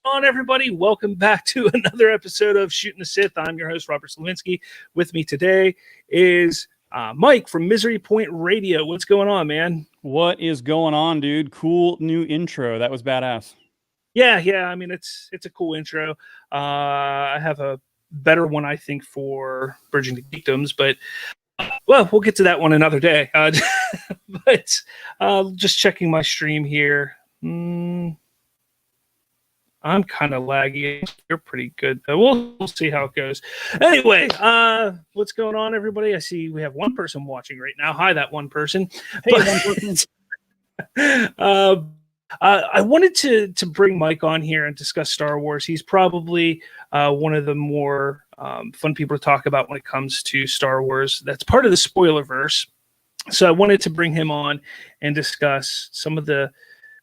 on, everybody? Welcome back to another episode of Shooting the Sith. I'm your host, Robert Slavinsky. With me today is Mike from Misery Point Radio. What's going on, man? What is going on, dude? Cool new intro. That was badass. Yeah. I mean, it's a cool intro. I have a better one, I think, for Bridging the Geekdoms, but well, we'll get to that one another day. But just checking my stream here. I'm kind of laggy. You're pretty good. We'll see how it goes. Anyway, what's going on, everybody? I see we have one person watching right now. Hi, that one person. Hey, one person. I wanted to bring Mike on here and discuss Star Wars. He's probably one of the more fun people to talk about when it comes to Star Wars. That's part of the Spoilerverse. So I wanted to bring him on and discuss some of the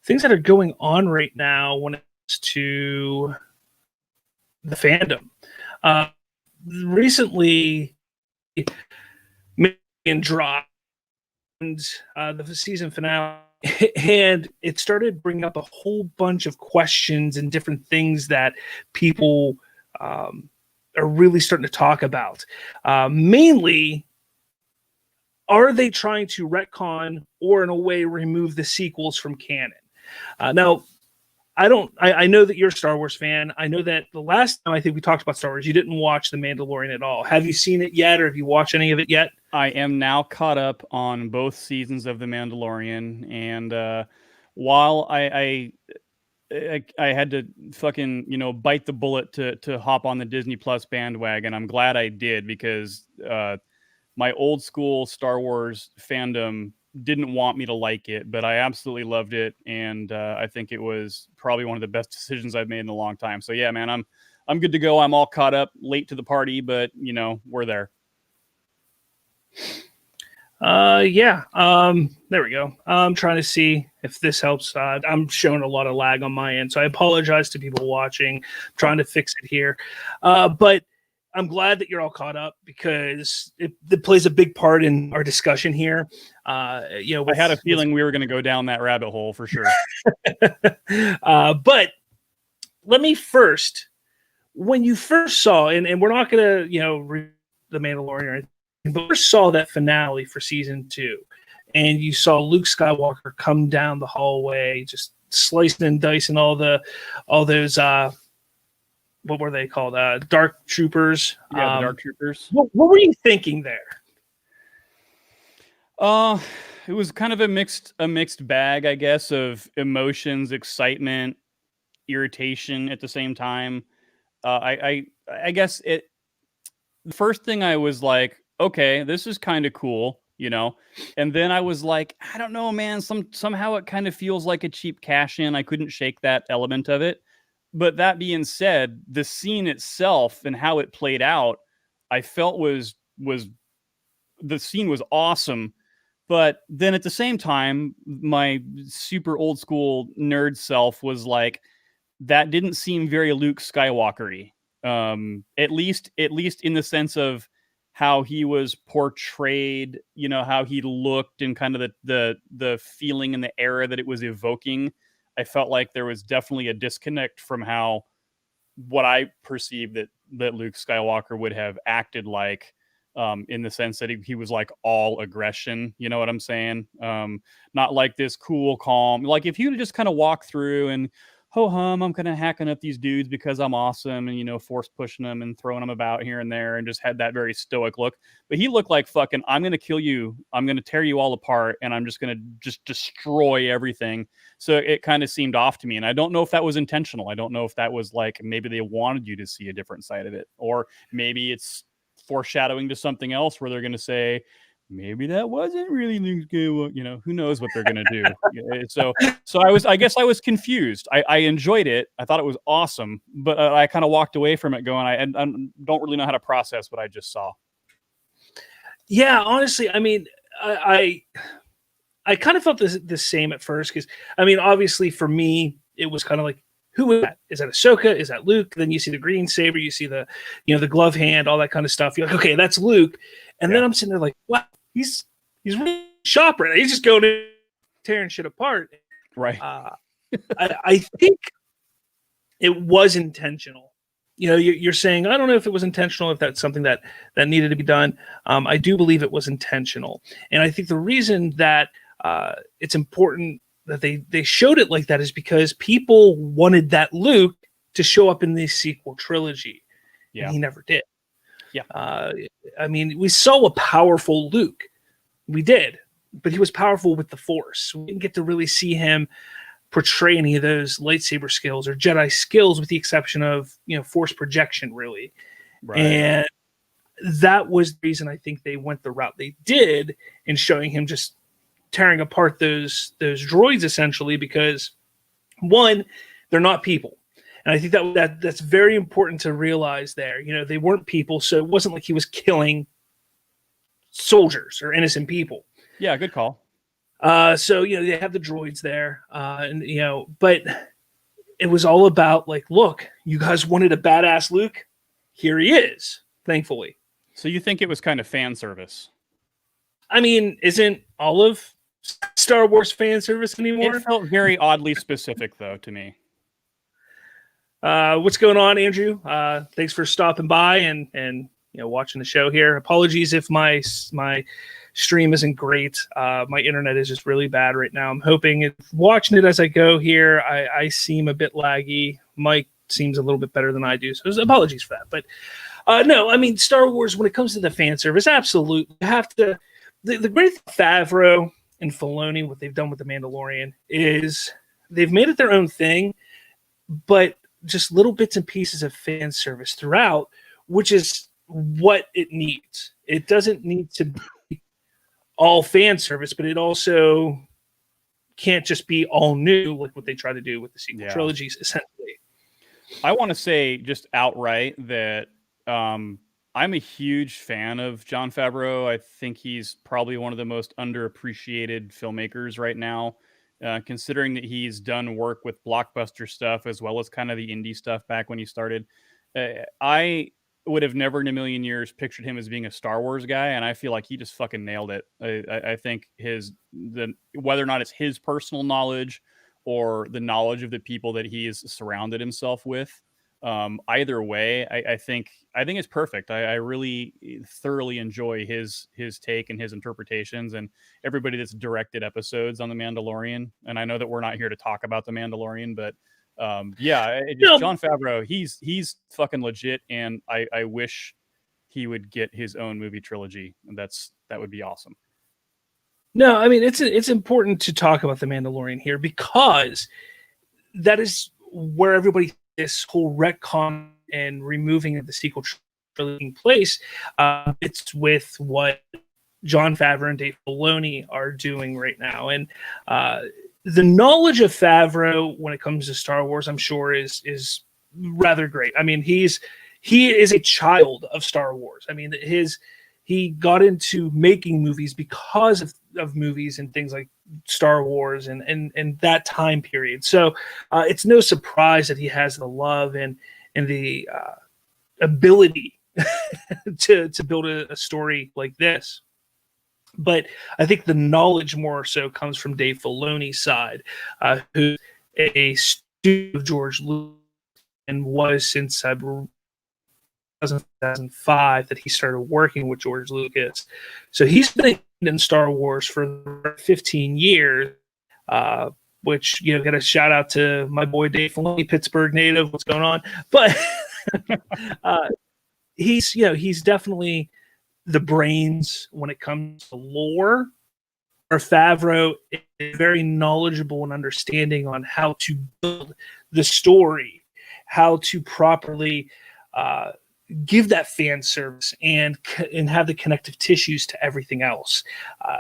things that are going on right now when it to the fandom. Recently, Megan dropped the season finale, and it started bringing up a whole bunch of questions and different things that people are really starting to talk about. Mainly, are they trying to retcon or, in a way, remove the sequels from canon? Now, I know that you're a Star Wars fan. I know that the last time I think we talked about Star Wars, you didn't watch The Mandalorian at all. Have you seen it yet, or have you watched any of it yet? I am now caught up on both seasons of The Mandalorian, and while I had to fucking bite the bullet to hop on the Disney Plus bandwagon, I'm glad I did, because my old school Star Wars fandom didn't want me to like it, but I absolutely loved it, and I think it was probably one of the best decisions I've made in a long time. So yeah, man, I'm good to go. I'm all caught up, late to the party, but we're there. There we go. I'm trying to see if this helps. I'm showing a lot of lag on my end, so I apologize to people watching. I'm trying to fix it here, but I'm glad that you're all caught up, because it plays a big part in our discussion here. I had a feeling we were going to go down that rabbit hole for sure. But let me first, when you first saw, and we're not going to, read The Mandalorian or anything, but first saw that finale for season 2, and you saw Luke Skywalker come down the hallway, just slicing and dicing all those, what were they called? Dark Troopers. Yeah, the Dark Troopers. What were you thinking there? It was kind of a mixed bag, I guess, of emotions, excitement, irritation at the same time. I guess the first thing I was like, okay, this is kind of cool, and then I was like, I don't know, man. Somehow it kind of feels like a cheap cash in. I couldn't shake that element of it. But that being said, the scene itself and how it played out, I felt was the scene was awesome. But then at the same time, my super old school nerd self was like, that didn't seem very Luke Skywalker-y. At least in the sense of how he was portrayed, how he looked, and kind of the feeling and the era that it was evoking. I felt like there was definitely a disconnect from what I perceived that Luke Skywalker would have acted like, in the sense that he was like all aggression. You know what I'm saying? Not like this cool, calm. Like if you just kind of walk through and ho-hum, I'm kind of hacking up these dudes because I'm awesome, and force pushing them and throwing them about here and there, and just had that very stoic look. But he looked like fucking, I'm going to kill you, I'm going to tear you all apart, and I'm just going to just destroy everything. So it kind of seemed off to me, and I don't know if that was intentional. I don't know if that was like, maybe they wanted you to see a different side of it, or maybe it's foreshadowing to something else where they're going to say, maybe that wasn't really Luke Skywalker. Who knows what they're going to do. So I guess I was confused. I enjoyed it. I thought it was awesome, but I kind of walked away from it going, I don't really know how to process what I just saw. Yeah, honestly, I mean, I kind of felt the same at first, because, I mean, obviously for me, it was kind of like, who is that? Is that Ahsoka? Is that Luke? Then you see the green saber, you see the, the glove hand, all that kind of stuff. You're like, okay, that's Luke. And then I'm sitting there like, wow, he's really sharp right now. He's just going in, tearing shit apart. Right. I think it was intentional. You know, you're saying, I don't know if it was intentional, if that's something that needed to be done. I do believe it was intentional. And I think the reason that it's important that they showed it like that is because people wanted that Luke to show up in the sequel trilogy. Yeah. And he never did. Yeah. I mean, we saw a powerful Luke. We did. But he was powerful with the Force. We didn't get to really see him portray any of those lightsaber skills or Jedi skills, with the exception of, you know, Force projection, really. Right. And that was the reason I think they went the route they did in showing him just tearing apart those droids, essentially, because one, they're not people. And I think that's very important to realize there. You know, they weren't people, so it wasn't like he was killing soldiers or innocent people. Yeah, good call. So, you know, they have the droids there, and, you know, but it was all about, like, look, you guys wanted a badass Luke. Here he is, thankfully. So you think it was kind of fan service? I mean, isn't all of Star Wars fan service anymore? It felt very oddly specific, though, to me. What's going on, Andrew? Thanks for stopping by and you know, watching the show here. Apologies if my stream isn't great. My internet is just really bad right now. I'm hoping watching it as I go here, I seem a bit laggy. Mike seems a little bit better than I do, so apologies for that. But no, I mean, Star Wars, when it comes to the fan service, absolutely. You have to. The great Favreau and Filoni, what they've done with The Mandalorian, is they've made it their own thing, but just little bits and pieces of fan service throughout, which is what it needs. It doesn't need to be all fan service, but it also can't just be all new, like what they try to do with the sequel trilogies, essentially. I want to say just outright that I'm a huge fan of Jon Favreau. I think he's probably one of the most underappreciated filmmakers right now, considering that he's done work with blockbuster stuff as well as kind of the indie stuff back when he started. I would have never in a million years pictured him as being a Star Wars guy, and I feel like he just fucking nailed it. I think whether or not it's his personal knowledge or the knowledge of the people that he has surrounded himself with, either way, I think it's perfect. I really thoroughly enjoy his take and his interpretations, and everybody that's directed episodes on The Mandalorian. And I know that we're not here to talk about The Mandalorian, but Jon Favreau, he's fucking legit, and I wish he would get his own movie trilogy. And that would be awesome. No, I mean, it's important to talk about The Mandalorian here, because that is where everybody, this whole retcon and removing of the sequel trilogy in place, it's with what Jon Favreau and Dave Filoni are doing right now. And the knowledge of Favreau when it comes to Star Wars, I'm sure, is rather great. I mean, he is a child of Star Wars. I mean, he got into making movies because of movies and things like Star Wars and that time period. So it's no surprise that he has the love and the ability to build a story like this. But I think the knowledge more so comes from Dave Filoni's side, who's a student of George Lucas and was since 2005 that he started working with George Lucas. So he's been in Star Wars for 15 years, which, you know, got a shout out to my boy Dave Filoni, Pittsburgh native. What's going on? But he's definitely the brains when it comes to lore. Or Favreau is very knowledgeable and understanding on how to build the story, how to properly give that fan service and have the connective tissues to everything else.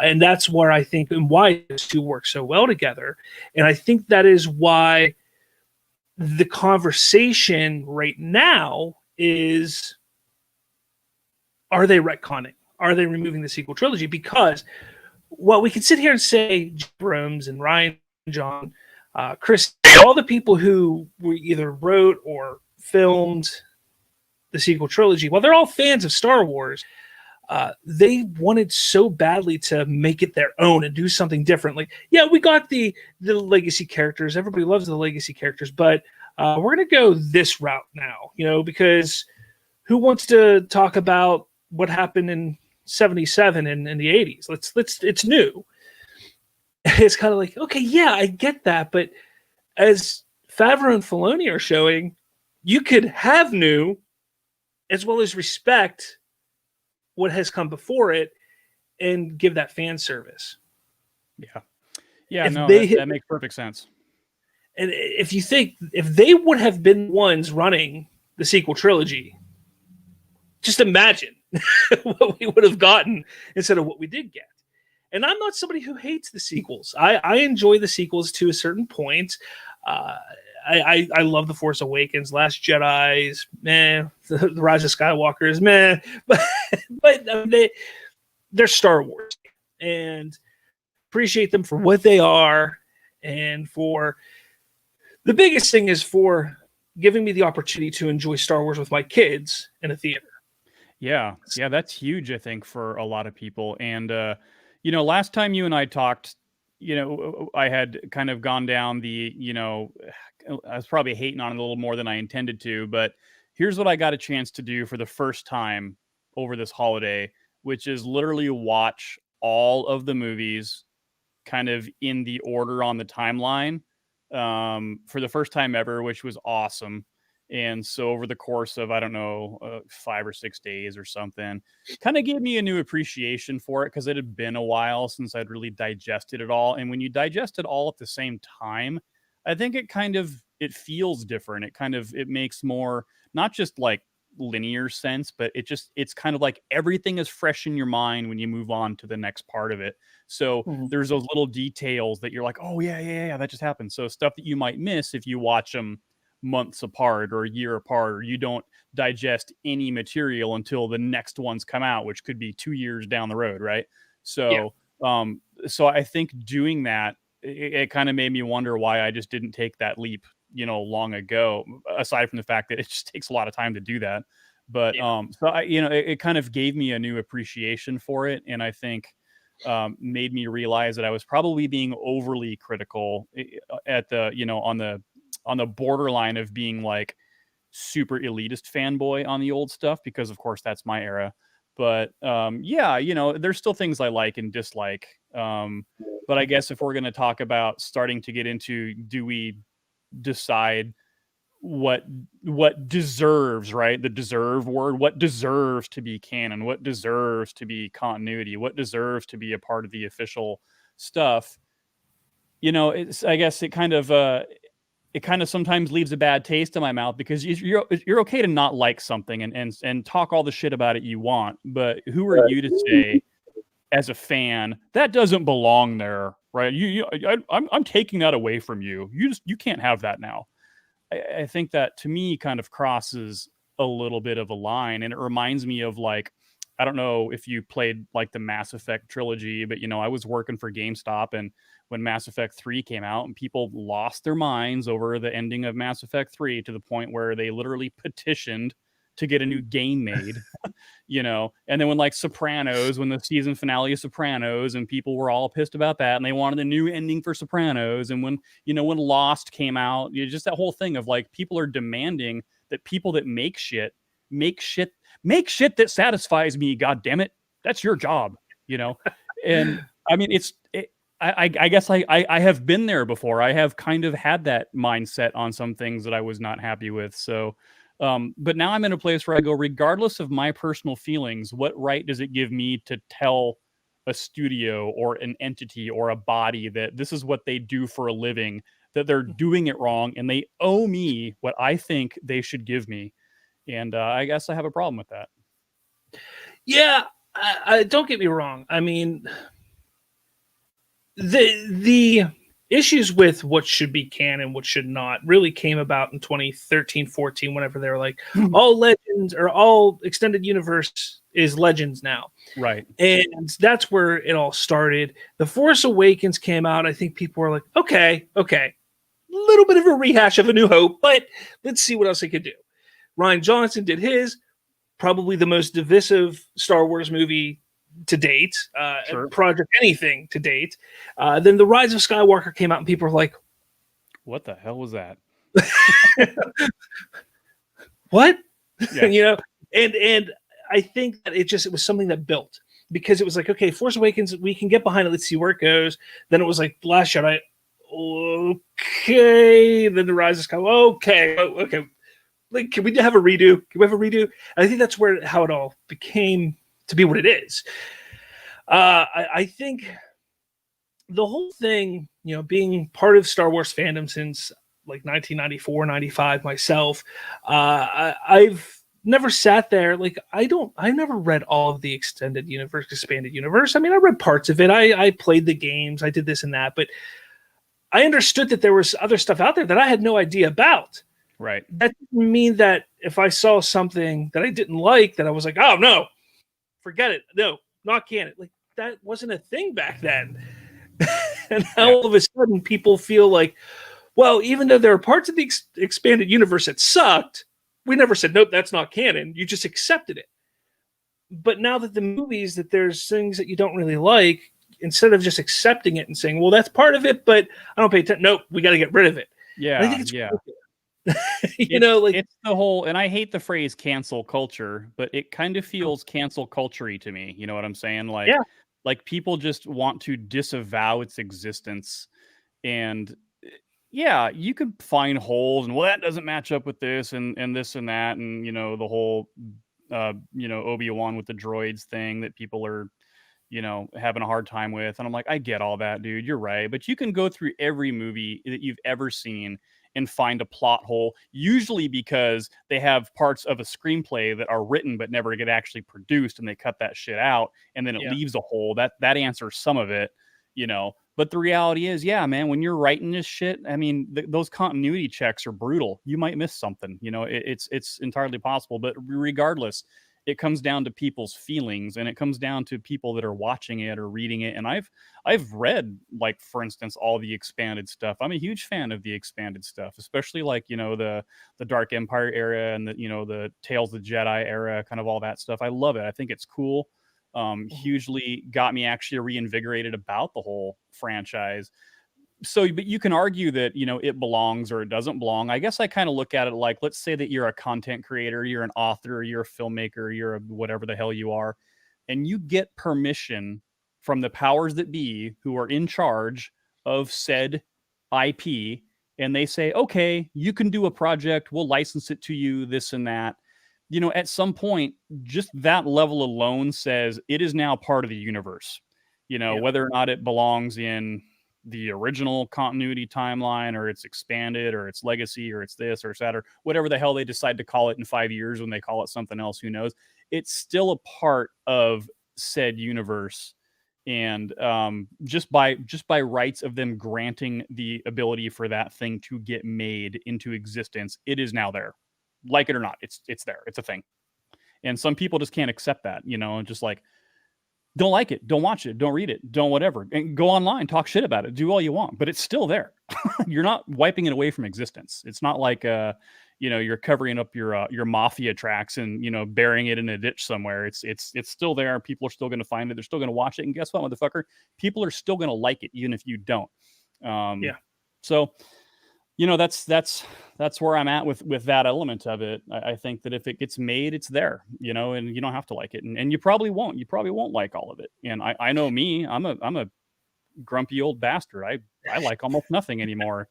And that's where I think, and why those two work so well together. And I think that is why the conversation right now is, are they retconning? Are they removing the sequel trilogy? Because, well, we can sit here and say Brooms and Ryan, John, Chris, all the people who were either wrote or filmed the sequel trilogy, well, they're all fans of Star Wars. They wanted so badly to make it their own and do something different. Like, yeah, we got the legacy characters. Everybody loves the legacy characters, but we're going to go this route now, because who wants to talk about what happened in 77 and in the 80s? It's new. It's kind of like, okay, yeah, I get that. But as Favreau and Filoni are showing, you could have new as well as respect what has come before it and give that fan service. Yeah. Yeah, If no, they that makes perfect sense. And if you think, if they would have been the ones running the sequel trilogy, just imagine what we would have gotten instead of what we did get. And I'm not somebody who hates the sequels. I enjoy the sequels to a certain point. I love The Force Awakens, Last Jedi's, meh. The Rise of Skywalker is meh. But they're Star Wars. And appreciate them for what they are. And for the biggest thing is for giving me the opportunity to enjoy Star Wars with my kids in a theater. Yeah, that's huge, I think, for a lot of people. And last time you and I talked, I had kind of gone down the, I was probably hating on it a little more than I intended to, but here's what I got a chance to do for the first time over this holiday, which is literally watch all of the movies kind of in the order on the timeline for the first time ever, which was awesome. And so over the course of, I don't know, 5 or 6 days or something, kind of gave me a new appreciation for it because it had been a while since I'd really digested it all. And when you digest it all at the same time, I think it feels different. It makes more, not just like linear sense, but it's kind of like everything is fresh in your mind when you move on to the next part of it. So there's those little details that you're like, oh yeah, that just happened. So stuff that you might miss if you watch them months apart or a year apart, or you don't digest any material until the next ones come out, which could be 2 years down the road, right? So so I think doing that, it kind of made me wonder why I just didn't take that leap long ago, aside from the fact that it just takes a lot of time to do that. But so I, it kind of gave me a new appreciation for it, and I think made me realize that I was probably being overly critical at the on the borderline of being like super elitist fanboy on the old stuff, because of course that's my era. But there's still things I like and dislike. But I guess if we're going to talk about starting to get into, do we decide what deserves, right? The deserve word, what deserves to be canon, what deserves to be continuity, what deserves to be a part of the official stuff. I guess it kind of sometimes leaves a bad taste in my mouth, because you're okay to not like something and talk all the shit about it you want, but who are you to say as a fan that doesn't belong there, right? I'm taking that away from you. You can't have that now. I think that to me kind of crosses a little bit of a line, and it reminds me of, like, I don't know if you played like the Mass Effect trilogy, but I was working for GameStop, and when Mass Effect 3 came out, and people lost their minds over the ending of Mass Effect 3 to the point where they literally petitioned to get a new game made, and then when like Sopranos, when the season finale of Sopranos, and people were all pissed about that, and they wanted a new ending for Sopranos, and when Lost came out, just that whole thing of like, people are demanding that people that make shit that satisfies me. God damn it, that's your job, and I mean, I guess I have been there before. I have kind of had that mindset on some things that I was not happy with. So, but now I'm in a place where I go, regardless of my personal feelings, what right does it give me to tell a studio or an entity or a body that this is what they do for a living, that they're doing it wrong, and they owe me what I think they should give me? And I guess I have a problem with that. Yeah, I don't get me wrong. I mean, the issues with what should be canon, what should not, really came about in 2013, 14, whenever they were like, all Legends or all extended universe is Legends now. Right. And that's where it all started. The Force Awakens came out. I think people were like, okay. A little bit of a rehash of A New Hope, but let's see what else they could do. Rian Johnson did his, probably the most divisive Star Wars movie to date, Sure. Project anything to date. Then The Rise of Skywalker came out, and people were like, what the hell was that? What? Yeah. You know, and I think that it was something that built, because it was like, okay, Force Awakens, we can get behind it, let's see where it goes. Then it was like Last Jedi, okay. Then The Rise of Skywalker, okay. Like, can we have a redo? Can we have a redo? And I think that's how it all became to be what it is. I think the whole thing, you know, being part of Star Wars fandom since like 1994, 95 myself, I've never sat there. Like, I never read all of the expanded universe. I mean, I read parts of it. I played the games. I did this and that, but I understood that there was other stuff out there that I had no idea about. Right. That didn't mean that if I saw something that I didn't like, that I was like, oh no, forget it. No, not canon. Like, that wasn't a thing back then. And now all of a sudden people feel like, well, even though there are parts of the expanded universe that sucked, we never said, nope, that's not canon. You just accepted it. But now that the movies, that there's things that you don't really like, instead of just accepting it and saying, well, that's part of it, but I don't pay attention. Nope, we got to get rid of it. Yeah. And I think it's it's the whole, and I hate the phrase cancel culture, but it kind of feels cancel culture-y to me. You know what I'm saying? Like people just want to disavow its existence. And yeah, you could find holes and, well, that doesn't match up with this and this and that. And, you know, the whole, Obi-Wan with the droids thing that people are, having a hard time with. And I'm like, I get all that, dude. You're right. But you can go through every movie that you've ever seen and find a plot hole, usually because they have parts of a screenplay that are written but never get actually produced, and they cut that shit out, and then it leaves a hole. That answers some of it, But the reality is, yeah, man, when you're writing this shit, I mean, those continuity checks are brutal. You might miss something, it's entirely possible. But regardless, it comes down to people's feelings, and it comes down to people that are watching it or reading it. And I've read, like, for instance, all the expanded stuff. I'm a huge fan of the expanded stuff, especially like, the Dark Empire era and the Tales of the Jedi era, kind of all that stuff. I love it. I think it's cool. Hugely got me actually reinvigorated about the whole franchise. So, but you can argue that, it belongs or it doesn't belong. I guess I kind of look at it like, let's say that you're a content creator, you're an author, you're a filmmaker, you're a whatever the hell you are, and you get permission from the powers that be who are in charge of said IP, and they say, okay, you can do a project, we'll license it to you, this and that. At some point, just that level alone says it is now part of the universe. Whether or not it belongs in the original continuity timeline, or it's expanded, or it's legacy, or it's this or it's that, or whatever the hell they decide to call it in 5 years when they call it something else, who knows? It's still a part of said universe. And just by rights of them granting the ability for that thing to get made into existence, it is now there. Like it or not, it's there. It's a thing. And some people just can't accept that, just like, don't like it, don't watch it, don't read it, don't whatever, and go online, talk shit about it, do all you want, but it's still there. You're not wiping it away from existence. It's not like you're covering up your mafia tracks and burying it in a ditch somewhere. It's still there. People are still going to find it. They're still going to watch it. And guess what, motherfucker? People are still going to like it, even if you don't. So that's where I'm at with that element of it. I think that if it gets made, it's there, and you don't have to like it, and you probably won't. You probably won't like all of it. And I know me, I'm a grumpy old bastard. I like almost nothing anymore.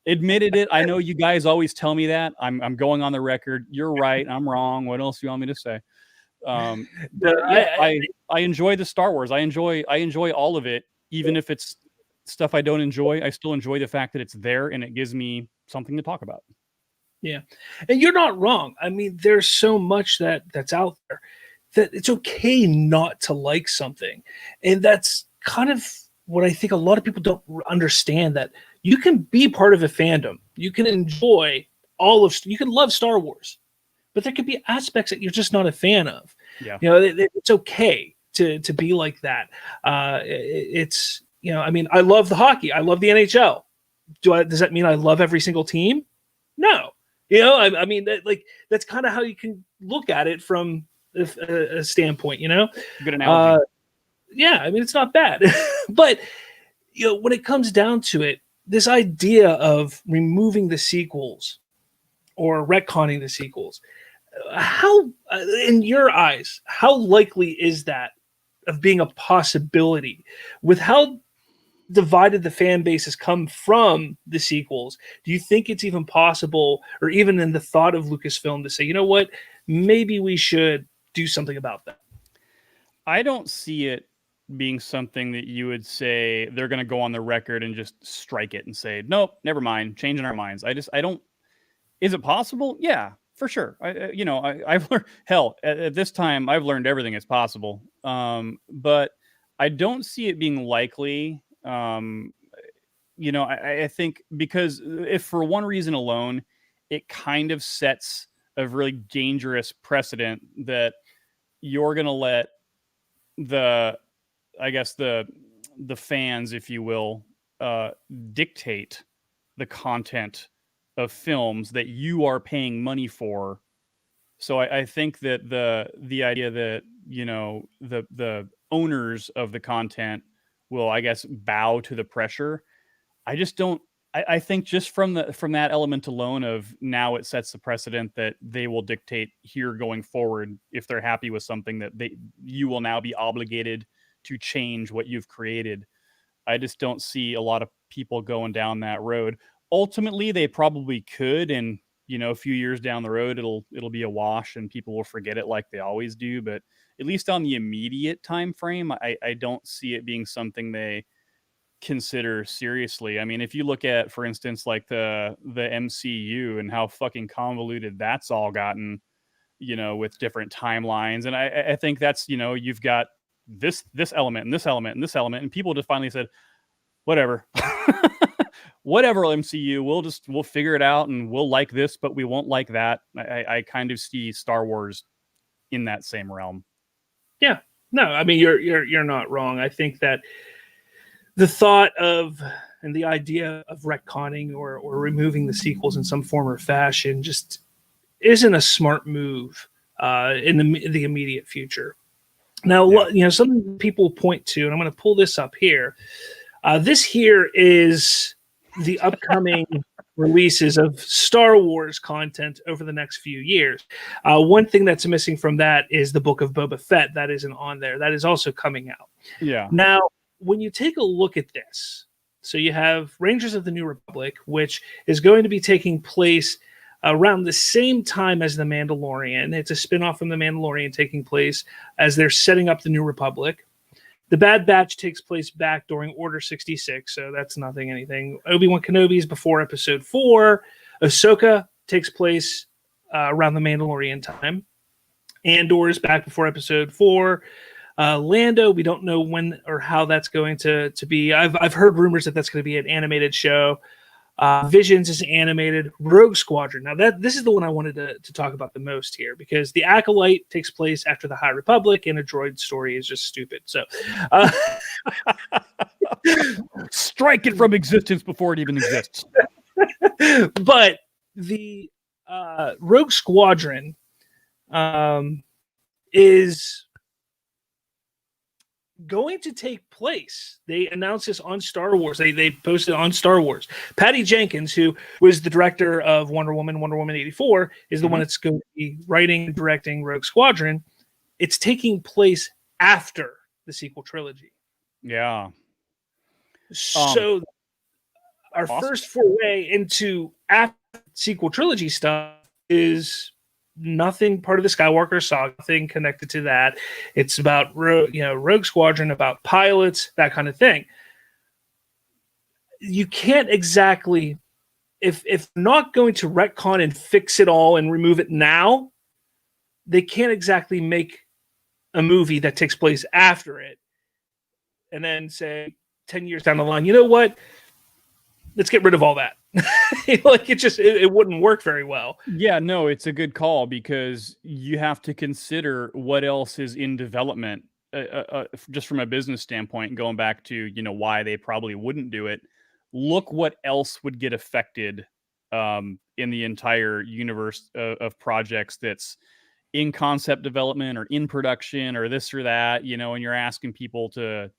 Admitted it. I know you guys always tell me that. I'm going on the record. You're right. I'm wrong. What else do you want me to say? I enjoy the Star Wars. I enjoy all of it, even if it's stuff I don't enjoy. I still enjoy the fact that it's there and it gives me something to talk about. Yeah. And you're not wrong. I mean, there's so much that's out there that it's okay not to like something. And that's kind of what I think a lot of people don't understand, that you can be part of a fandom. You can enjoy you can love Star Wars, but there could be aspects that you're just not a fan of. Yeah. It's okay to be like that. It's, I mean, I love the hockey. I love the NHL. Does that mean I love every single team? No. I mean, that's kind of how you can look at it from a standpoint, Good analogy. Yeah, I mean, it's not bad. But, when it comes down to it, this idea of removing the sequels or retconning the sequels, how, in your eyes, how likely is that of being a possibility with how divided the fan base has come from the sequels? Do you think it's even possible, or even in the thought of Lucasfilm, to say, you know what, maybe we should do something about that? I don't see it being something that you would say they're going to go on the record and just strike it and say, nope, never mind, changing our minds. I don't. Is it possible? Yeah, for sure. I've learned, hell, at this time, I've learned everything is possible. But I don't see it being likely. I think because if for one reason alone, it kind of sets a really dangerous precedent that you're going to let the, I guess the fans, if you will, dictate the content of films that you are paying money for. So I think that the idea that the owners of the content will, I guess, bow to the pressure. I just don't. I think just from that element alone of now it sets the precedent that they will dictate here going forward. If they're happy with something, that you will now be obligated to change what you've created. I just don't see a lot of people going down that road. Ultimately, they probably could, and a few years down the road, it'll be a wash, and people will forget it like they always do. But at least on the immediate time frame, I don't see it being something they consider seriously. I mean, if you look at, for instance, like the MCU and how fucking convoluted that's all gotten, with different timelines, and I think that's you've got this element and this element and this element, and people just finally said, whatever. Whatever, MCU, we'll figure it out, and we'll like this, but we won't like that. I kind of see Star Wars in that same realm. Yeah, no, I mean, you're not wrong. I think that the thought of and the idea of retconning or removing the sequels in some form or fashion just isn't a smart move in the immediate future. Now, something people point to, and I'm going to pull this up here. This here is the upcoming releases of Star Wars content over the next few years. One thing that's missing from that is the Book of Boba Fett. That isn't on there. That is also coming out. Yeah. Now, when you take a look at this, so you have Rangers of the New Republic, which is going to be taking place around the same time as The Mandalorian. It's a spinoff from The Mandalorian taking place as they're setting up the New Republic. The Bad Batch takes place back during Order 66, so that's anything. Obi-Wan Kenobi is before Episode 4. Ahsoka takes place around The Mandalorian time. Andor is back before Episode 4. Lando, we don't know when or how that's going to be. I've heard rumors that that's going to be an animated show. Visions is animated. Rogue Squadron. Now this is the one I wanted to talk about the most here, because The Acolyte takes place after the High Republic, and a droid story is just stupid. So strike it from existence before it even exists. But the Rogue Squadron is going to take place. They announced this on Star Wars. They posted on Star Wars. Patty Jenkins, who was the director of Wonder Woman 84, is the one that's going to be writing and directing Rogue Squadron. It's taking place after the sequel trilogy. Yeah. So our first foray into after sequel trilogy stuff is nothing part of the Skywalker saga, nothing connected to that. It's about Rogue Squadron, about pilots, that kind of thing. You can't exactly, if not going to retcon and fix it all and remove it now, they can't exactly make a movie that takes place after it and then say 10 years down the line, you know what? Let's get rid of all that. Like it wouldn't work very well. Yeah, no, it's a good call, because you have to consider what else is in development, just from a business standpoint, going back to, why they probably wouldn't do it. Look what else would get affected in the entire universe of projects that's in concept development or in production or this or that, and you're asking people to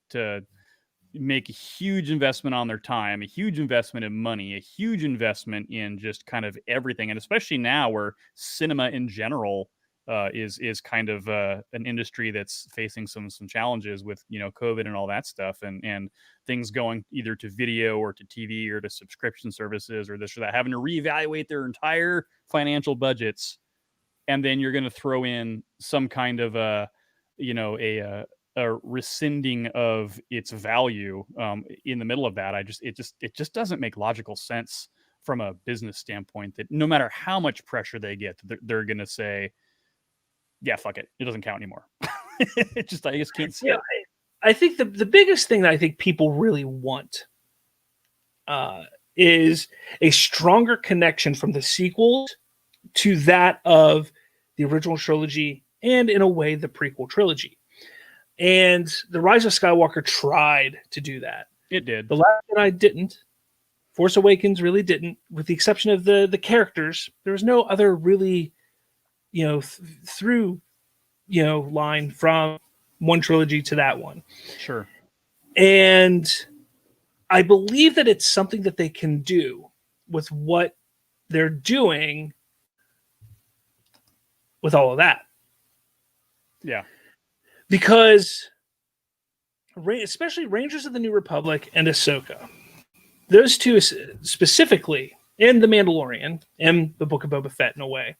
make a huge investment on their time, a huge investment in money, a huge investment in just kind of everything. And especially now where cinema in general is kind of an industry that's facing some challenges with, you know, COVID and all that stuff, and things going either to video or to TV or to subscription services or this or that, having to reevaluate their entire financial budgets. And then you're going to throw in some kind of a rescinding of its value in the middle of that. It just doesn't make logical sense from a business standpoint, that no matter how much pressure they get, they're going to say, yeah, fuck it, it doesn't count anymore. I just can't see it. I think the biggest thing that I think people really want is a stronger connection from the sequels to that of the original trilogy, and in a way the prequel trilogy. And The Rise of Skywalker tried to do that. It did. The Last Jedi didn't. Force Awakens really didn't, with the exception of the characters. There was no other really, through, line from one trilogy to that one. Sure. And I believe that it's something that they can do with what they're doing with all of that. Yeah. Because especially Rangers of the New Republic and Ahsoka, those two specifically, and The Mandalorian and the Book of Boba Fett in a way,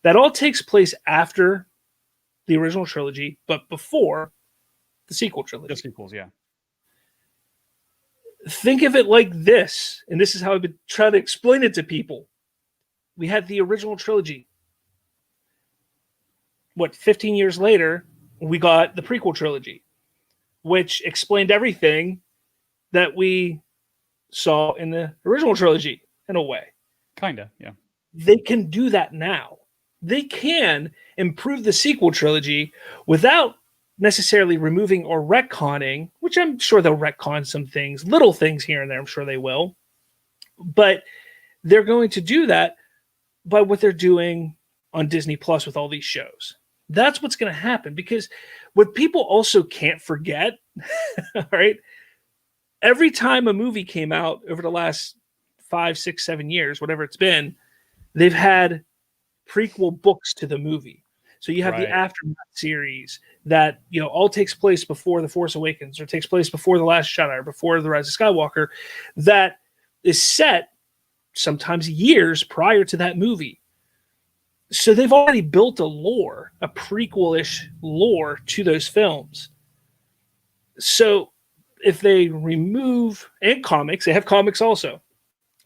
that all takes place after the original trilogy, but before the sequel trilogy. The sequels, yeah. Think of it like this, and this is how I've been trying to explain it to people. We had the original trilogy. 15 years later, we got the prequel trilogy, which explained everything that we saw in the original trilogy in a way. Kinda, yeah. They can do that now. They can improve the sequel trilogy without necessarily removing or retconning, which I'm sure they'll retcon some things, little things here and there. I'm sure they will. But they're going to do that by what they're doing on Disney Plus with all these shows. That's what's going to happen, because what people also can't forget, all right, every time a movie came out over the last 5, 6, 7 years, whatever it's been, they've had prequel books to the movie. So you have the Aftermath series that, all takes place before The Force Awakens, or takes place before The Last Jedi, or before The Rise of Skywalker, that is set sometimes years prior to that movie. So they've already built a lore, a prequel-ish lore to those films. So if they remove, and comics, they have comics also.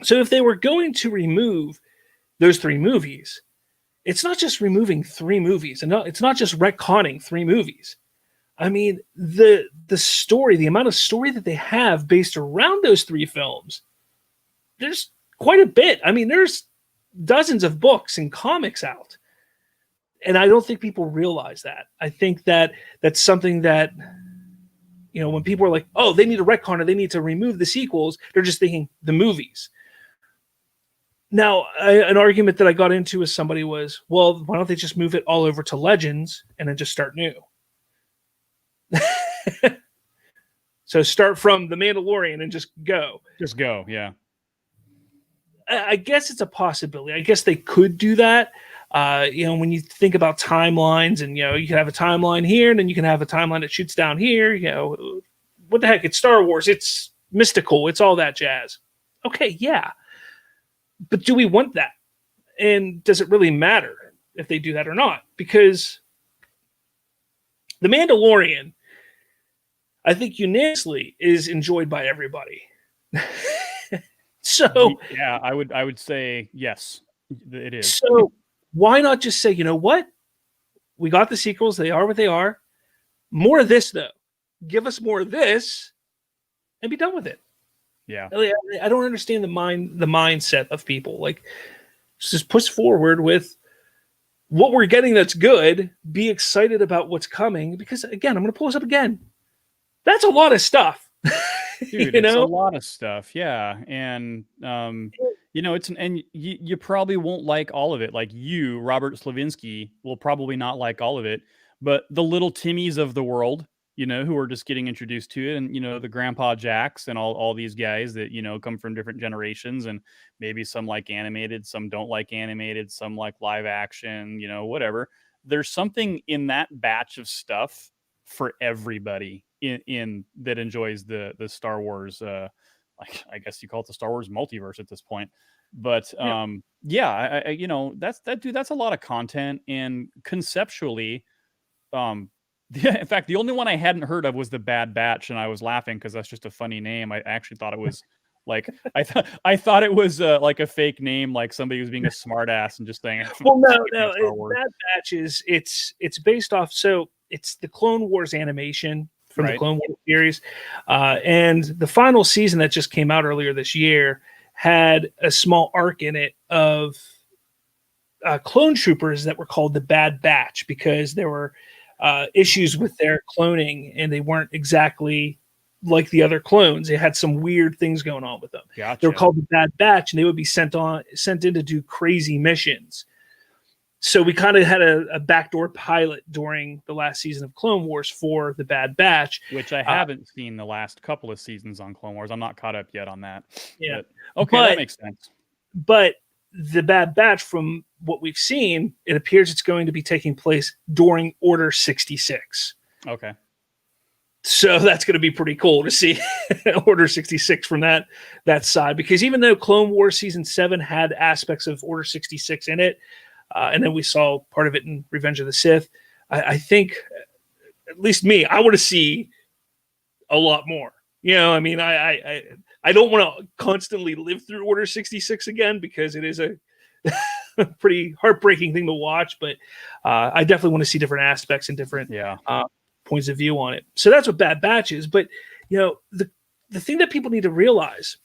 So if they were going to remove those 3 movies, it's not just removing 3 movies, and it's not just retconning 3 movies. I mean, the story, the amount of story that they have based around those 3 films, there's quite a bit. I mean, there's dozens of books and comics out. And I don't think people realize that. I think that that's something that, when people are like, oh, they need a retcon or they need to remove the sequels, they're just thinking the movies. Now, an argument that I got into with somebody was, well, why don't they just move it all over to Legends and then just start new? So start from The Mandalorian and just go. Just go, yeah. I guess it's a possibility. I guess they could do that. When you think about timelines, and you can have a timeline here, and then you can have a timeline that shoots down here. What the heck? It's Star Wars. It's mystical. It's all that jazz. Okay, yeah. But do we want that? And does it really matter if they do that or not? Because The Mandalorian, I think unanimously, is enjoyed by everybody. So yeah, I would say yes, it is. So why not just say, you know what? We got the sequels. They are what they are. More of this, though. Give us more of this and be done with it. Yeah. I don't understand the mindset of people. Like, just push forward with what we're getting that's good. Be excited about what's coming. Because, again, I'm going to pull this up again. That's a lot of stuff. Dude, it's a lot of stuff, yeah, and you probably won't like all of it. Like Robert Slavinsky, will probably not like all of it, but the little Timmies of the world who are just getting introduced to it, and the Grandpa Jacks and all these guys that come from different generations, and maybe some like animated, some don't like animated, some like live action, whatever. There's something in that batch of stuff for everybody in that enjoys the Star Wars, like I guess you call it the Star Wars multiverse at this point. But that's a lot of content, and conceptually, in fact, the only one I hadn't heard of was the Bad Batch, and I was laughing because that's just a funny name. I actually thought it was like I thought it was like a fake name, like somebody was being a smartass and just saying. Well, no, Bad Batch it's based off. So it's the Clone Wars animation from the Clone Wars series, and the final season that just came out earlier this year had a small arc in it of clone troopers that were called the Bad Batch because there were issues with their cloning, and they weren't exactly like the other clones. They had some weird things going on with them. Gotcha. They were called the Bad Batch, and they would be sent in to do crazy missions. So we kind of had a backdoor pilot during the last season of Clone Wars for the Bad Batch, which I haven't seen the last couple of seasons on Clone Wars. I'm not caught up yet on that. Yeah. But, okay, that makes sense. But the Bad Batch, from what we've seen, it appears it's going to be taking place during Order 66. Okay. So that's going to be pretty cool to see Order 66 from that side, because even though Clone Wars Season 7 had aspects of Order 66 in it, and then we saw part of it in Revenge of the Sith, I think, at least me, I want to see a lot more. I mean, I don't want to constantly live through Order 66 again, because it is a pretty heartbreaking thing to watch, but I definitely want to see different aspects and different points of view on it. So that's what Bad Batch is. But the thing that people need to realize,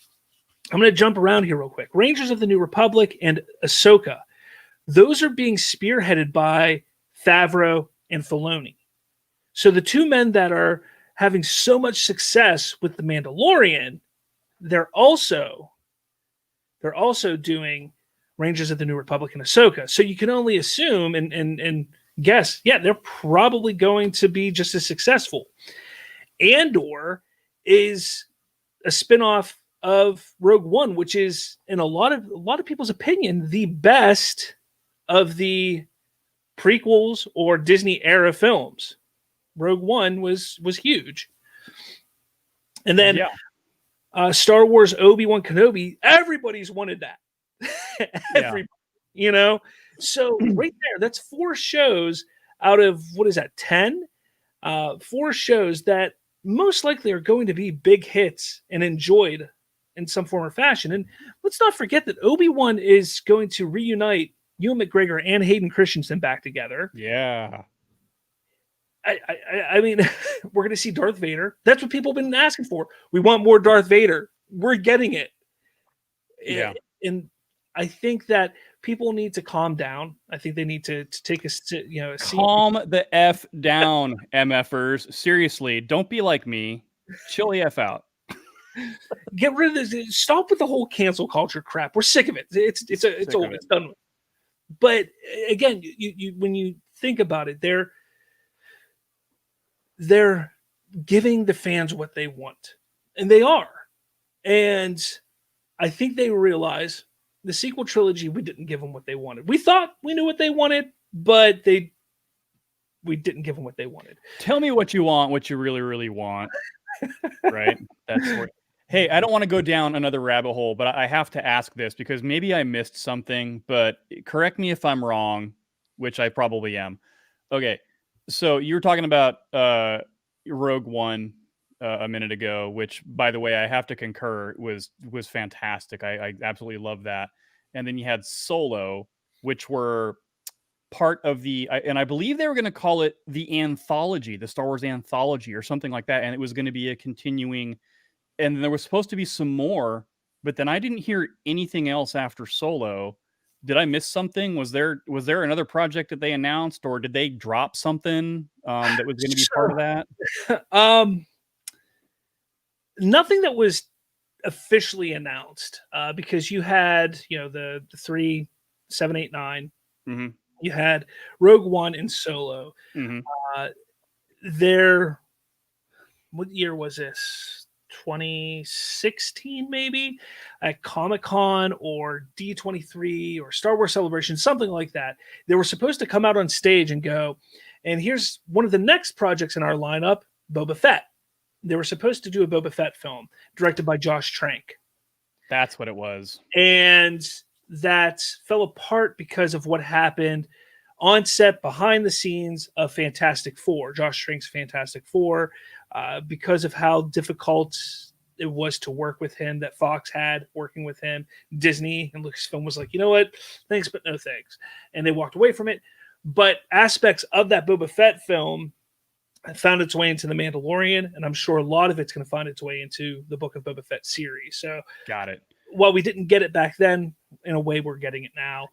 I'm going to jump around here real quick. Rangers of the New Republic and Ahsoka, those are being spearheaded by Favreau and Filoni. So the two men that are having so much success with The Mandalorian, they're also doing Rangers of the New Republic and Ahsoka. So you can only assume and guess, they're probably going to be just as successful. Andor is a spinoff of Rogue One, which is, in a lot of people's opinion, the best of the prequels or Disney era films. Rogue One was huge. And then Star Wars Obi-Wan Kenobi, everybody's wanted that. Everybody, So right there, that's 4 shows out of, what is that, 10? 4 shows that most likely are going to be big hits and enjoyed in some form or fashion. And let's not forget that Obi-Wan is going to reunite Ewan McGregor and Hayden Christensen back together. Yeah. I mean, we're going to see Darth Vader. That's what people have been asking for. We want more Darth Vader. We're getting it. Yeah. And I think that people need to calm down. I think they need to take a calm the F down, MFers. Seriously, don't be like me. Chill the F out. Get rid of this. Stop with the whole cancel culture crap. We're sick of it. It's old. It's done with. But again, you when you think about it, they're giving the fans what they want, and they are. And I think they realize the sequel trilogy, we didn't give them what they wanted. We thought we knew what they wanted, but we didn't give them what they wanted. Tell me what you want, what you really, really want. Right? That's what. Hey, I don't want to go down another rabbit hole, but I have to ask this because maybe I missed something, but correct me if I'm wrong, which I probably am. Okay. So you were talking about Rogue One a minute ago, which, by the way, I have to concur was fantastic. I absolutely love that. And then you had Solo, which were part of and I believe they were going to call it the anthology, the Star Wars anthology or something like that. And it was going to be a continuing, and there was supposed to be some more, but then I didn't hear anything else after Solo. Did I miss something? Was there another project that they announced, or did they drop something that was going to be part of that? Nothing that was officially announced, because you had the 3, 7, 8, 9. Mm-hmm. You had Rogue One and Solo. Mm-hmm. There what year was this? 2016 maybe, at Comic-Con or D23 or Star Wars Celebration, something like that. They were supposed to come out on stage and go, and here's one of the next projects in our lineup, Boba Fett. They were supposed to do a Boba Fett film directed by Josh Trank. That's what it was. And that fell apart because of what happened on set, behind the scenes of Fantastic Four, Josh Trank's Fantastic Four, because of how difficult it was to work with him, that Fox had working with him. Disney and Lucasfilm was like, you know what, thanks, but no thanks. And they walked away from it. But aspects of that Boba Fett film found its way into The Mandalorian, and I'm sure a lot of it's going to find its way into the Book of Boba Fett series. So, got it. While we didn't get it back then, in a way, we're getting it now,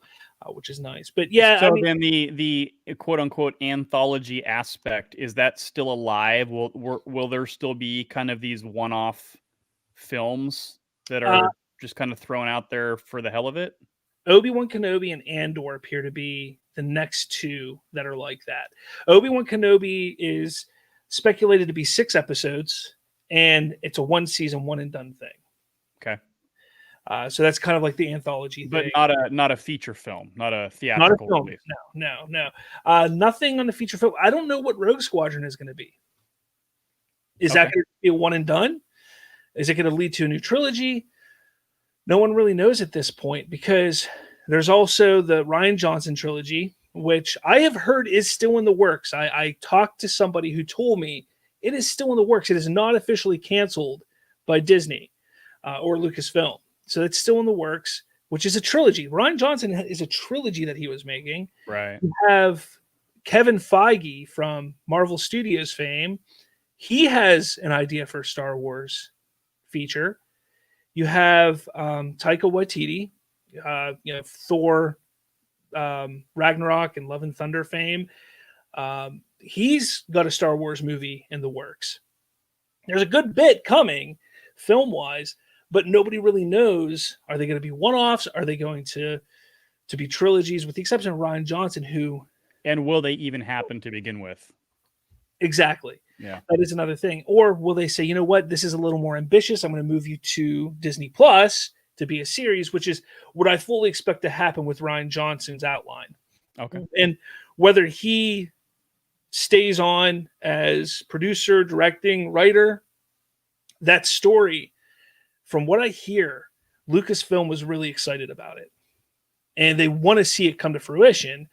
which is nice. But yeah, so then the quote unquote anthology aspect, is that still alive? Will there still be kind of these one-off films that are just kind of thrown out there for the hell of it? Obi-Wan Kenobi and Andor appear to be the next two that are like that. Obi-Wan Kenobi is speculated to be 6 episodes, and it's a 1-season, one and done thing. Okay. So that's kind of like the anthology thing. But not a feature film, not a theatrical release. No. Nothing on the feature film. I don't know what Rogue Squadron is going to be. Is that going to be a one and done? Is it going to lead to a new trilogy? No one really knows at this point, because there's also the Rian Johnson trilogy, which I have heard is still in the works. I talked to somebody who told me it is still in the works. It is not officially canceled by Disney or Lucasfilm. So it's still in the works, which is a trilogy. Rian Johnson is a trilogy that he was making. Right. You have Kevin Feige from Marvel Studios fame. He has an idea for a Star Wars feature. You have Taika Waititi, Thor, Ragnarok, and Love and Thunder fame. He's got a Star Wars movie in the works. There's a good bit coming, film-wise, but nobody really knows. Are they going to be one-offs? Are they going to be trilogies, with the exception of Rian Johnson, who... And will they even happen to begin with? Exactly. Yeah. That is another thing. Or will they say, you know what, this is a little more ambitious. I'm going to move you to Disney Plus to be a series, which is what I fully expect to happen with Rian Johnson's outline. Okay. And whether he stays on as producer, directing, writer, that story, from what I hear, Lucasfilm was really excited about it. And they want to see it come to fruition.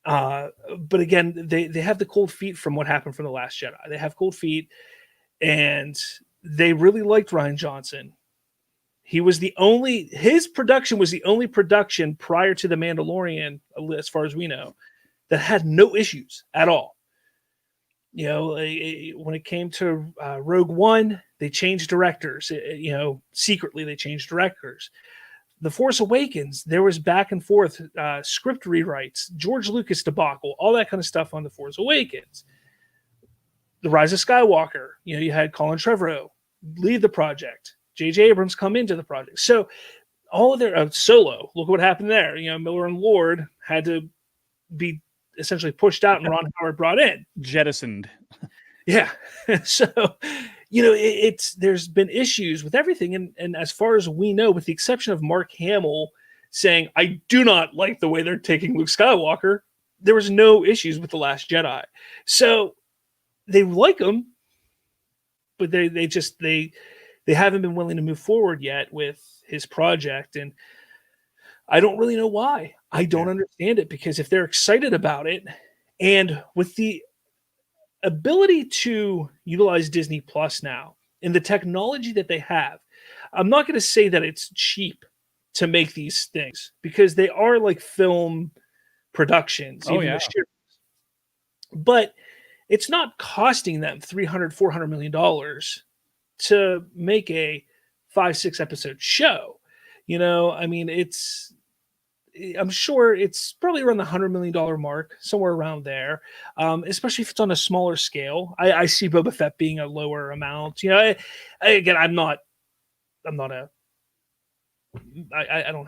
But again, they have the cold feet from what happened from The Last Jedi. They have cold feet, and they really liked Rian Johnson. His production was the only production prior to The Mandalorian, as far as we know, that had no issues at all. You know, when it came to Rogue One, they changed directors. Secretly they changed directors. The Force Awakens, there was back and forth, script rewrites, George Lucas debacle, all that kind of stuff on The Force Awakens. The Rise of Skywalker, you had Colin Trevorrow lead the project. J.J. Abrams come into the project. So all of their Solo, look what happened there. Miller and Lord had to be essentially pushed out and Ron Howard brought in. Jettisoned. Yeah. So, there's been issues with everything. And as far as we know, with the exception of Mark Hamill saying, I do not like the way they're taking Luke Skywalker, there was no issues with The Last Jedi. So they like him, but they haven't been willing to move forward yet with his project. And I don't really know why. I don't understand it, because if they're excited about it, and with the ability to utilize Disney Plus now and the technology that they have, I'm not going to say that it's cheap to make these things, because they are like film productions. But it's not costing them $300-400 million to make a 5-6 episode show. I'm sure it's probably around the $100 million mark, somewhere around there. Especially if it's on a smaller scale. I see Boba Fett being a lower amount. I don't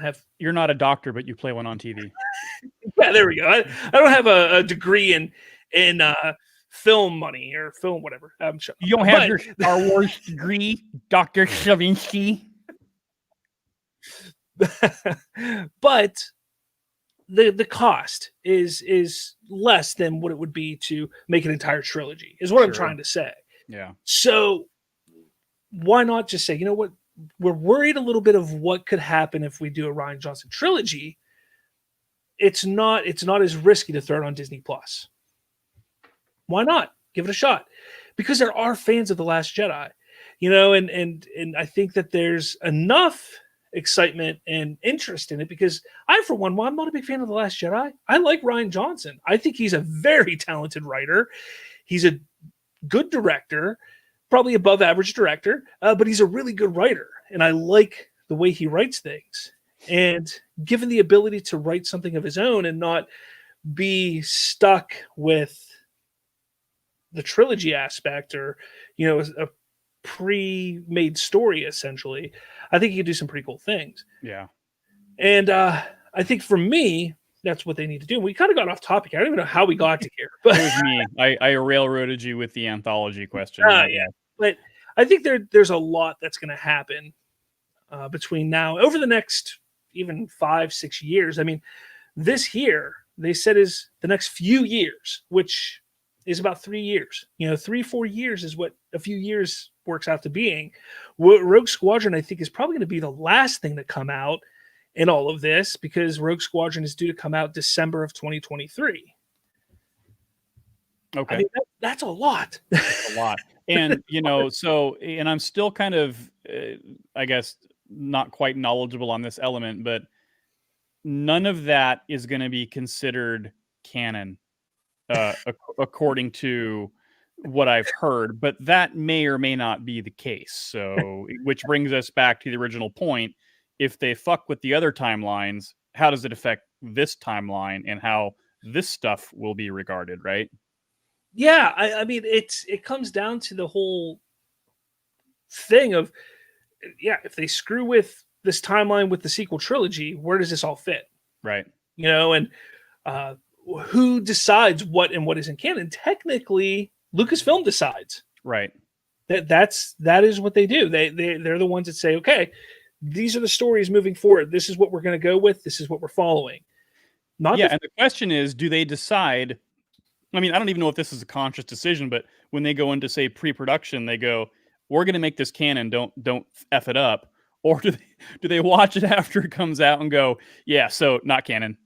have. You're not a doctor, but you play one on TV. Yeah, there we go. I don't have a degree in film money or film whatever. You don't have your Star Wars degree, Dr. Stravinsky. But the cost is less than what it would be to make an entire trilogy, is what I'm trying to say. Yeah. So why not just say, you know what, we're worried a little bit of what could happen if we do a Rian Johnson trilogy. It's not as risky to throw it on Disney Plus. Why not give it a shot? Because there are fans of The Last Jedi, and I think that there's enough excitement and interest in it, because I, for one, I'm not a big fan of The Last Jedi. I like Rian Johnson. I think he's a very talented writer. He's a good director, probably above average director, but he's a really good writer. And I like the way he writes things. And given the ability to write something of his own and not be stuck with the trilogy aspect, or, a pre-made story, essentially, I think he could do some pretty cool things. Yeah. And I think for me, that's what they need to do. We kind of got off topic. I don't even know how we got to here. But it was me. I railroaded you with the anthology question. Yeah. But I think there's a lot that's going to happen between now, over the next even 5-6 years. I mean, this here, they said, is the next few years, which is about 3 years. 3-4 years is what a few years works out to being. Rogue Squadron, I think, is probably going to be the last thing to come out in all of this, because Rogue Squadron is due to come out December of 2023. Okay. I mean, that's a lot. A lot. And, and I'm still kind of, I guess, not quite knowledgeable on this element, but none of that is going to be considered canon, according to what I've heard. But that may or may not be the case. So, which brings us back to the original point. If they fuck with the other timelines, how does it affect this timeline and how this stuff will be regarded, right? Yeah, I mean, it comes down to the whole thing of, if they screw with this timeline with the sequel trilogy, where does this all fit? Right. And who decides what and what isn't canon? Technically, Lucasfilm decides. Right. That is what they do. They're the ones that say, okay, these are the stories moving forward. This is what we're going to go with. This is what we're following. And the question is, do they decide? I mean, I don't even know if this is a conscious decision, but when they go into, say, pre-production, they go, we're going to make this canon. Don't F it up. Or do they watch it after it comes out and go, yeah, so not canon.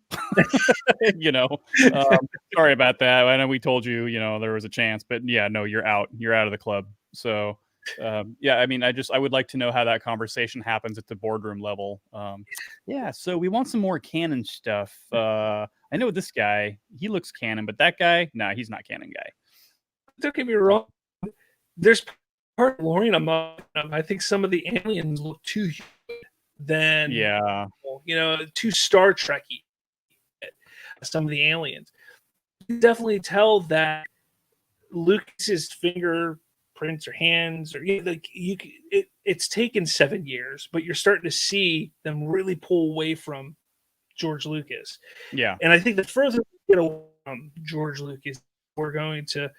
Sorry about that. I know we told you, there was a chance, but yeah, no, you're out. You're out of the club. So, I mean, I would like to know how that conversation happens at the boardroom level. So we want some more canon stuff. I know this guy, he looks canon, but that guy, he's not canon guy. Don't get me wrong. There's part of Lorian I think some of the aliens look too human than, too Star Trek-y. Some of the aliens. You can definitely tell that Lucas's fingerprints or hands, or it's taken 7 years, but you're starting to see them really pull away from George Lucas. Yeah. And I think the further we get away from George Lucas, we're going to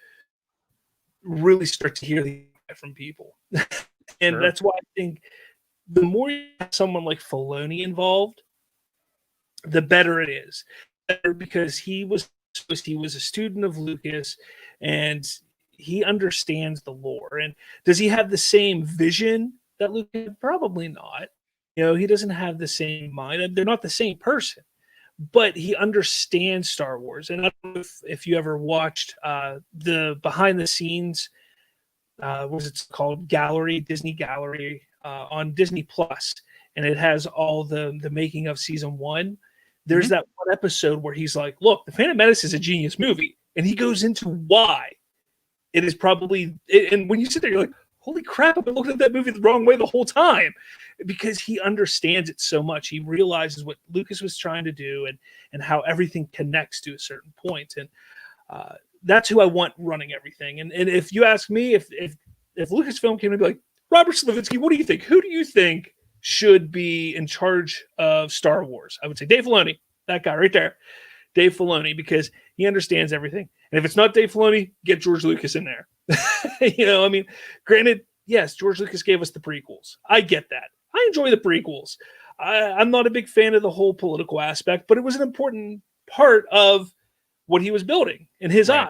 really start to hear from people. And that's why I think the more you have someone like Filoni involved, the better it is. Because he was a student of Lucas, and he understands the lore. And does he have the same vision that Luke had? Probably not. He doesn't have the same mind. They're not the same person, but he understands Star Wars. And I don't know if you ever watched the behind the scenes, what was it called? Disney Gallery on Disney Plus, and it has all the making of season 1. There's that one episode where he's like, look, The Phantom Menace is a genius movie. And he goes into why it is probably, and when you sit there, you're like, holy crap, I've been looking at that movie the wrong way the whole time. Because he understands it so much. He realizes what Lucas was trying to do and how everything connects to a certain point. And that's who I want running everything. And if you ask me, if Lucasfilm came and be like, Robert Slavinsky, what do you think? Who do you think should be in charge of Star Wars? I would say Dave Filoni, that guy right there, Dave Filoni, because He understands everything. And if it's not Dave Filoni, get George Lucas in there. I mean, granted, yes, George Lucas gave us the prequels. I get that. I enjoy the prequels. I'm not a big fan of the whole political aspect, but it was an important part of what he was building in his eye.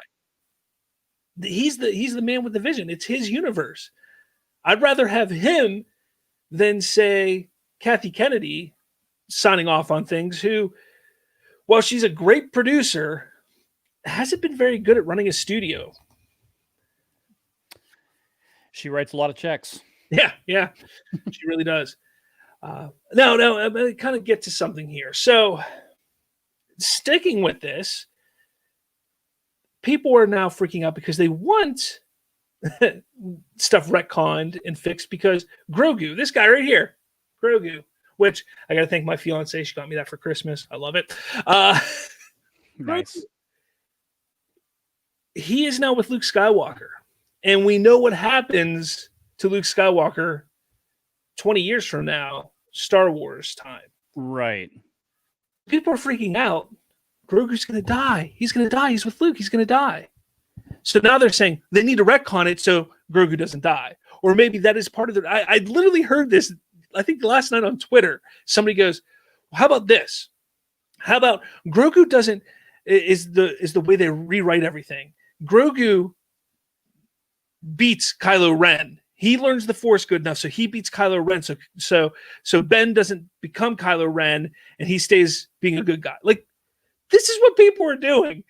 He's the man with the vision. It's his universe. I'd rather have him than, say, Kathy Kennedy signing off on things, who, while she's a great producer, hasn't been very good at running a studio. She writes a lot of checks. Yeah, she really does. Now, I'm going to kind of get to something here. So, sticking with this, people are now freaking out because they want stuff retconned and fixed, because Grogu, this guy right here, Grogu, which I got to thank my fiance. She got me that for Christmas. I love it. Nice. He is now with Luke Skywalker. And we know what happens to Luke Skywalker 20 years from now, Star Wars time. Right. People are freaking out. Grogu's going to die. He's going to die. He's with Luke. He's going to die. So now they're saying they need to retcon it so Grogu doesn't die. Or maybe that is part of the... I literally heard this, I think last night on Twitter. Somebody goes, well, how about this? How about Grogu doesn't... Is the way they rewrite everything. Grogu beats Kylo Ren. He learns the Force good enough, so he beats Kylo Ren. So Ben doesn't become Kylo Ren, and he stays being a good guy. Like, this is what people are doing.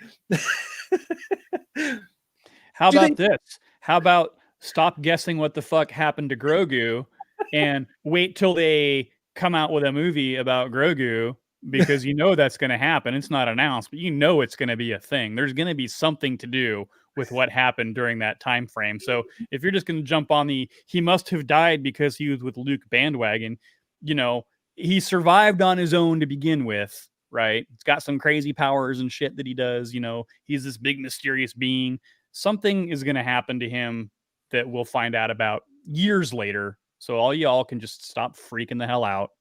How about this? How about stop guessing what the fuck happened to Grogu and wait till they come out with a movie about Grogu, because you know that's going to happen. It's not announced, but you know it's going to be a thing. There's going to be something to do with what happened during that time frame. So if you're just going to jump on the he must have died because he was with Luke bandwagon, he survived on his own to begin with, right? He's got some crazy powers and shit that he does. He's this big mysterious being. Something is going to happen to him that we'll find out about years later. So all y'all can just stop freaking the hell out,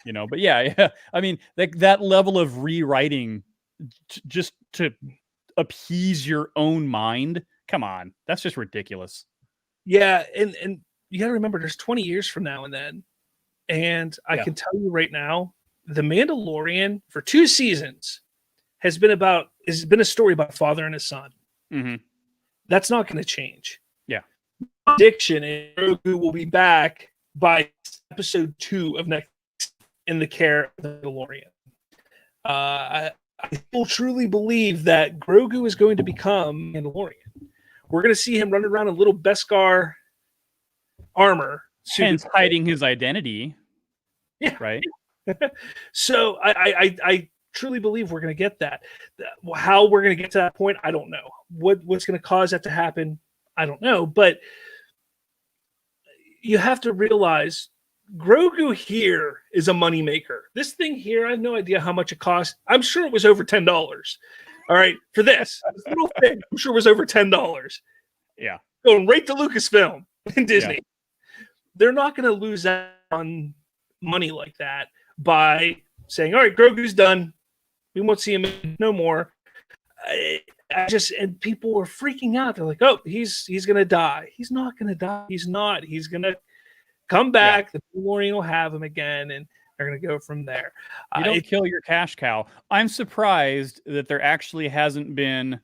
but yeah. I mean, that level of rewriting just to appease your own mind. Come on. That's just ridiculous. Yeah. And you got to remember, there's 20 years from now and then. And I can tell you right now, The Mandalorian for 2 seasons has been a story about a father and his son. Mm-hmm. That's not going to change. Yeah. Prediction is Grogu will be back by episode 2 of next in the care of the Mandalorian. I still truly believe that Grogu is going to become Mandalorian. We're going to see him running around in little Beskar armor. Hence hiding his identity. Yeah. Right. So I truly believe we're going to get that. How we're going to get to that point, I don't know. What's going to cause that to happen, I don't know. But you have to realize Grogu here is a moneymaker. This thing here, I have no idea how much it costs. I'm sure it was over $10. All right, for this little thing, I'm sure it was over $10. Yeah, going right to Lucasfilm and Disney. Yeah. They're not going to lose out on money like that by saying, "All right, Grogu's done. We won't see him no more." And people were freaking out. They're like, "Oh, he's going to die." He's not going to die. He's not. He's going to come back. Yeah. The Mandalorian will have him again, and they're going to go from there. You don't kill your cash cow. I'm surprised that there actually hasn't been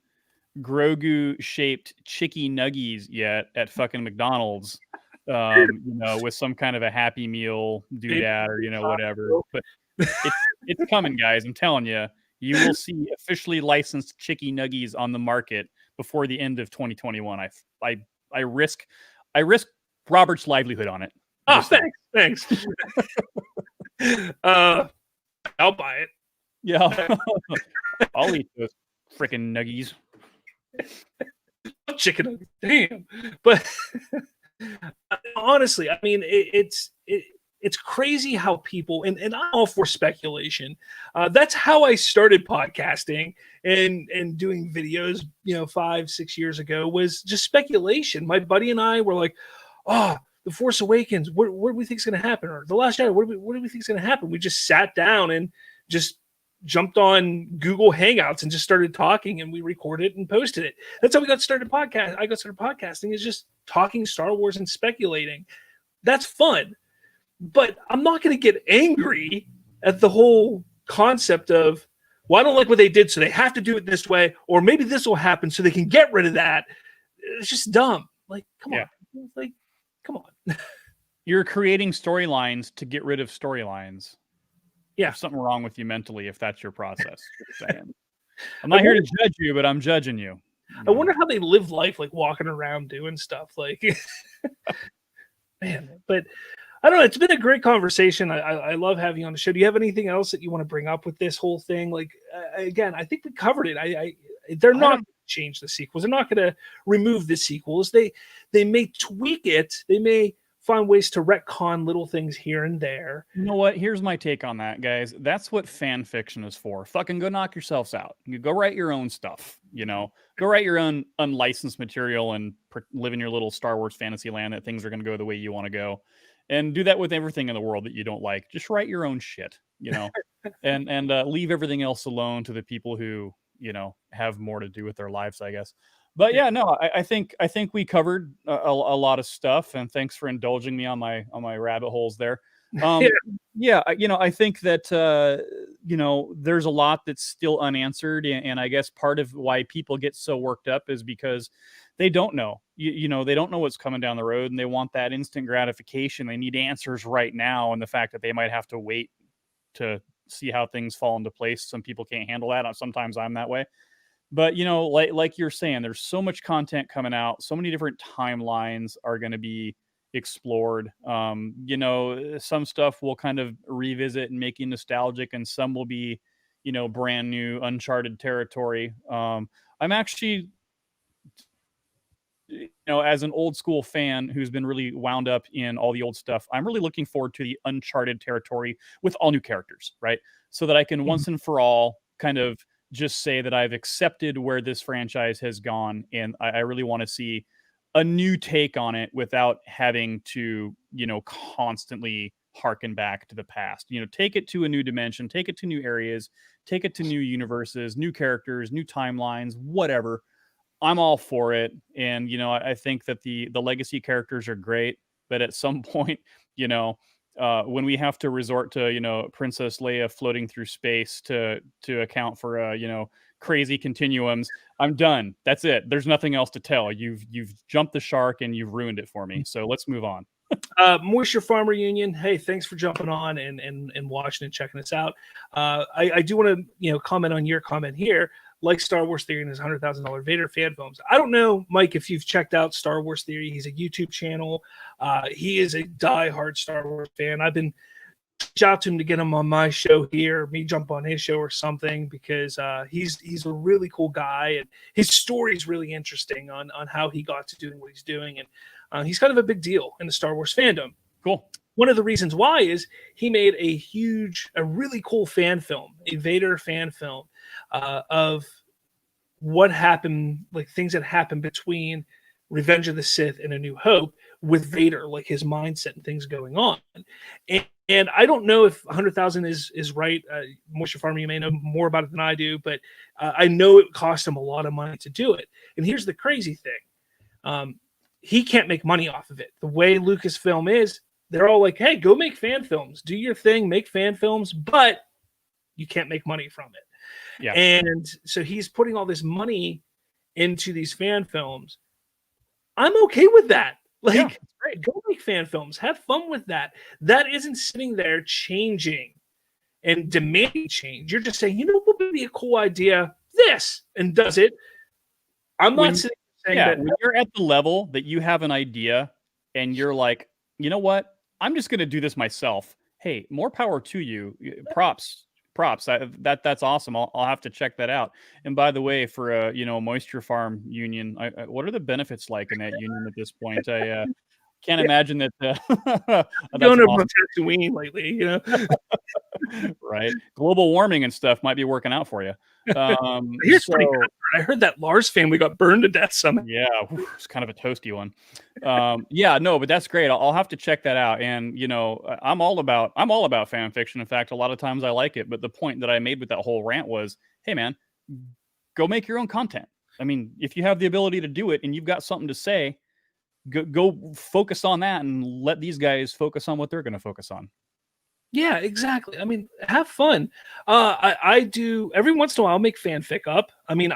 Grogu-shaped chicky nuggies yet at fucking McDonald's. With some kind of a Happy Meal doodad or whatever. But it's coming, guys. I'm telling you. You will see officially licensed chicky nuggies on the market before the end of 2021. I risk Robert's livelihood on it. Oh, thanks. I'll buy it. Yeah, I'll eat those freaking nuggies. Chicken, damn. But honestly, I mean, it's crazy how people, and I'm all for speculation. That's how I started podcasting and doing videos, 5-6 years ago, was just speculation. My buddy and I were like, The Force Awakens, what do we think is going to happen? Or The Last Jedi, what do we think is going to happen? We just sat down and just jumped on Google Hangouts and just started talking, and we recorded it and posted it. That's how we got started podcast. I got started podcasting, is just talking Star Wars and speculating. That's fun. But I'm not going to get angry at the whole concept of, well, I don't like what they did, so they have to do it this way, or maybe this will happen so they can get rid of that. It's just dumb. Like, come on. Like, come on. You're creating storylines to get rid of storylines. Yeah. There's something wrong with you mentally if that's your process. I'm not here to judge you, but I'm judging you. I wonder how they live life, like walking around doing stuff. Like, man, but I don't know. It's been a great conversation. I love having you on the show. Do you have anything else that you want to bring up with this whole thing? Like, again, I think we covered it. They're not going to change the sequels. They're not going to remove the sequels. They may tweak it. They may find ways to retcon little things here and there. You know what? Here's my take on that, guys. That's what fan fiction is for. Fucking go knock yourselves out. You go write your own stuff. You know, go write your own unlicensed material and live in your little Star Wars fantasy land that things are going to go the way you want to go. And do that with everything in the world that you don't like. Just write your own shit, you know, and leave everything else alone to the people who, you know, have more to do with their lives, I guess. But yeah, no, I think we covered a lot of stuff, and thanks for indulging me on my rabbit holes there. Yeah, you know, I think that you know, there's a lot that's still unanswered, and I guess part of why people get so worked up is because they don't know. You know, they don't know what's coming down the road, and they want that instant gratification. They need answers right now, and the fact that they might have to wait to see how things fall into place. Some people can't handle that. Sometimes I'm that way. But, you know, like you're saying, there's so much content coming out. So many different timelines are going to be explored. You know, some stuff will kind of revisit and make you nostalgic, and some will be, you know, brand new, uncharted territory. I'm actually, you know, as an old school fan who's been really wound up in all the old stuff, I'm really looking forward to the uncharted territory with all new characters, right? So that I can once and for all kind of just say that I've accepted where this franchise has gone, and I really want to see a new take on it without having to, you know, constantly harken back to the past. You know, take it to a new dimension, take it to new areas, take it to new universes, new characters, new timelines, whatever. I'm all for it. And, you know, I think that the legacy characters are great, but at some point, you know, when we have to resort to, you know, Princess Leia floating through space to account for, you know, crazy continuums, I'm done. That's it. There's nothing else to tell. You've jumped the shark and you've ruined it for me. So let's move on. Moisture Farmer Union, hey, thanks for jumping on and watching and checking us out. I do want to, you know, comment on your comment here. Like Star Wars Theory and his $100,000 Vader fan films. I don't know, Mike, if you've checked out Star Wars Theory. He's a YouTube channel. He is a diehard Star Wars fan. I've been reaching out to him to get him on my show here, me jump on his show or something, because he's a really cool guy, and his story is really interesting on how he got to doing what he's doing, and he's kind of a big deal in the Star Wars fandom. Cool. One of the reasons why is he made a really cool fan film, a Vader fan film, of what happened, like things that happened between Revenge of the Sith and A New Hope with Vader, like his mindset and things going on. And I don't know if 100,000 is right. Moisture Farmer, you may know more about it than I do, but I know it cost him a lot of money to do it. And here's the crazy thing. He can't make money off of it. The way Lucasfilm is, they're all like, hey, go make fan films, do your thing, make fan films, but you can't make money from it. Yeah. And so he's putting all this money into these fan films. I'm okay with that. Like, yeah, great. Go make fan films. Have fun with that. That isn't sitting there changing and demanding change. You're just saying, you know what would be a cool idea? This, and does it. I'm not sitting there saying that. When you're at the level that you have an idea and you're like, you know what? I'm just going to do this myself. Hey, more power to you. Props. That's awesome. I'll have to check that out. And by the way, for you know, Moisture Farm Union, what are the benefits like in that union at this point? I can't imagine that. I've gone over Tatooine lately, you know. Right. Global warming and stuff might be working out for you. Here's pretty good. I heard that Lars family got burned to death somehow. Yeah, it's kind of a toasty one. Yeah, no, but that's great. I'll have to check that out. And I'm all about fan fiction. In fact, a lot of times I like it. But the point that I made with that whole rant was, hey man, go make your own content. I mean, if you have the ability to do it and you've got something to say, go focus on that and let these guys focus on what they're going to focus on. Yeah, exactly. I mean, have fun. I do every once in a while. I'll make fanfic up. I mean,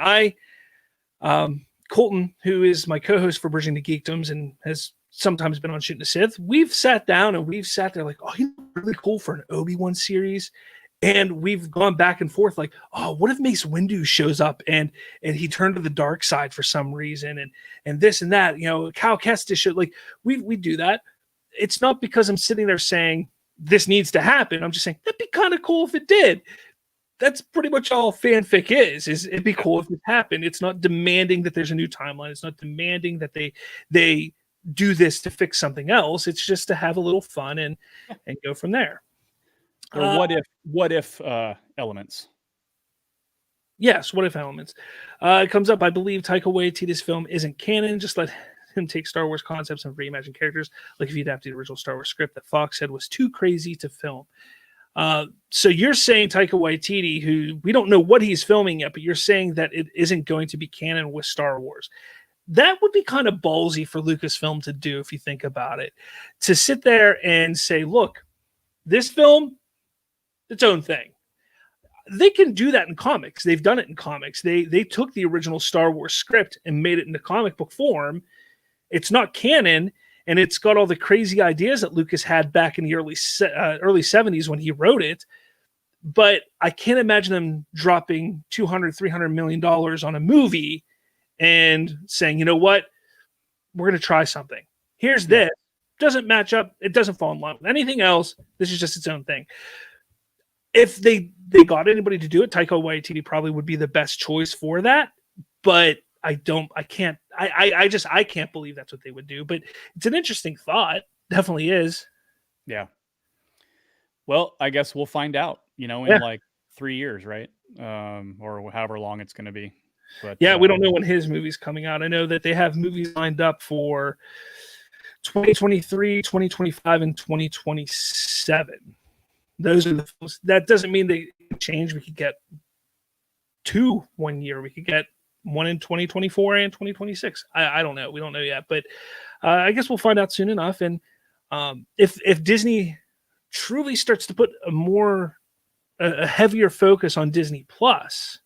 Colton, who is my co-host for Bridging the Geekdoms and has sometimes been on Shooting the Sith, we've sat down and we've sat there like, oh, really cool for an Obi-Wan series. And we've gone back and forth like, oh, what if Mace Windu shows up and he turned to the dark side for some reason and this and that, Cal Kestis should, like, we do that. It's not because I'm sitting there saying this needs to happen. I'm just saying that'd be kind of cool if it did. That's pretty much all fanfic is it'd be cool if it happened. It's not demanding that there's a new timeline. It's not demanding that they do this to fix something else. It's just to have a little fun and go from there. Or what if elements? Yes, what if elements? It comes up, I believe Taika Waititi's film isn't canon. Just let him take Star Wars concepts and reimagine characters, like if he adapted the original Star Wars script that Fox said was too crazy to film. So you're saying Taika Waititi, who we don't know what he's filming yet, but you're saying that it isn't going to be canon with Star Wars. That would be kind of ballsy for Lucasfilm to do if you think about it. To sit there and say, look, this film, its own thing. They can do that in comics. They've done it in comics. They took the original Star Wars script and made it into comic book form. It's not canon, and it's got all the crazy ideas that Lucas had back in the early 70s when he wrote it. But I can't imagine them dropping $200-300 million on a movie and saying, you know what, we're going to try something. Here's this. Doesn't match up. It doesn't fall in line with anything else. This is just its own thing. If they got anybody to do it, Taika Waititi probably would be the best choice for that. But I can't believe that's what they would do. But it's an interesting thought. Definitely is. Yeah. Well, I guess we'll find out, in like 3 years, right? Or however long it's going to be. But yeah, we don't know when his movie's coming out. I know that they have movies lined up for 2023, 2025, and 2027. Those are the films. That doesn't mean they change. We could get 2 1 year. We could get 1 in 2024 and 2026. I don't know. We don't know yet, but I guess we'll find out soon enough. And if Disney truly starts to put a heavier focus on Disney Plus,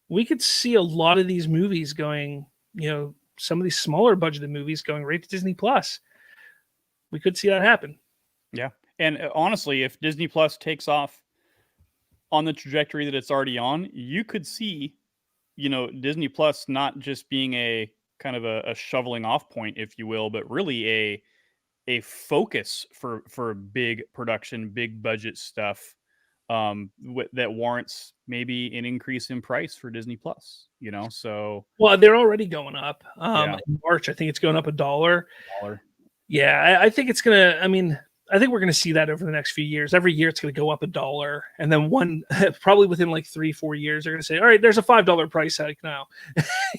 we could see a lot of these movies going, some of these smaller budgeted movies going right to Disney Plus. We could see that happen. Yeah. And honestly, if Disney Plus takes off on the trajectory that it's already on, you could see, Disney Plus not just being a kind of a shoveling off point, if you will, but really a focus for big production, big budget stuff that warrants maybe an increase in price for Disney Plus. So well, they're already going up. In March, I think it's going up $1. Yeah, I think it's gonna. I mean, I think we're going to see that over the next few years. Every year it's going to go up $1. And then probably within like 3-4 years, they're going to say, all right, there's a $5 price hike now.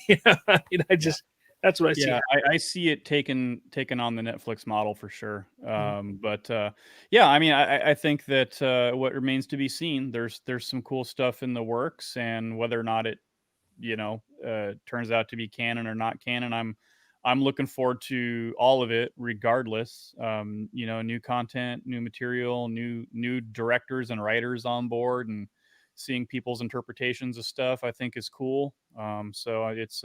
That's what I see. Yeah, I see it taking on the Netflix model for sure. But I mean, I think that what remains to be seen, there's some cool stuff in the works, and whether or not it, turns out to be canon or not canon, I'm looking forward to all of it regardless. New content, new material, new directors and writers on board, and seeing people's interpretations of stuff, I think is cool. So it's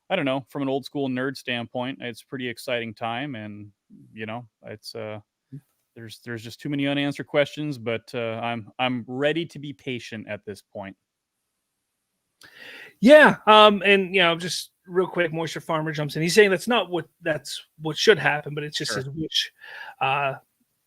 I don't know, from an old school nerd standpoint, it's a pretty exciting time, and it's there's just too many unanswered questions, but I'm ready to be patient at this point. Yeah, and just real quick, Moisture Farmer jumps in. He's saying that's what should happen, but it's just his wish.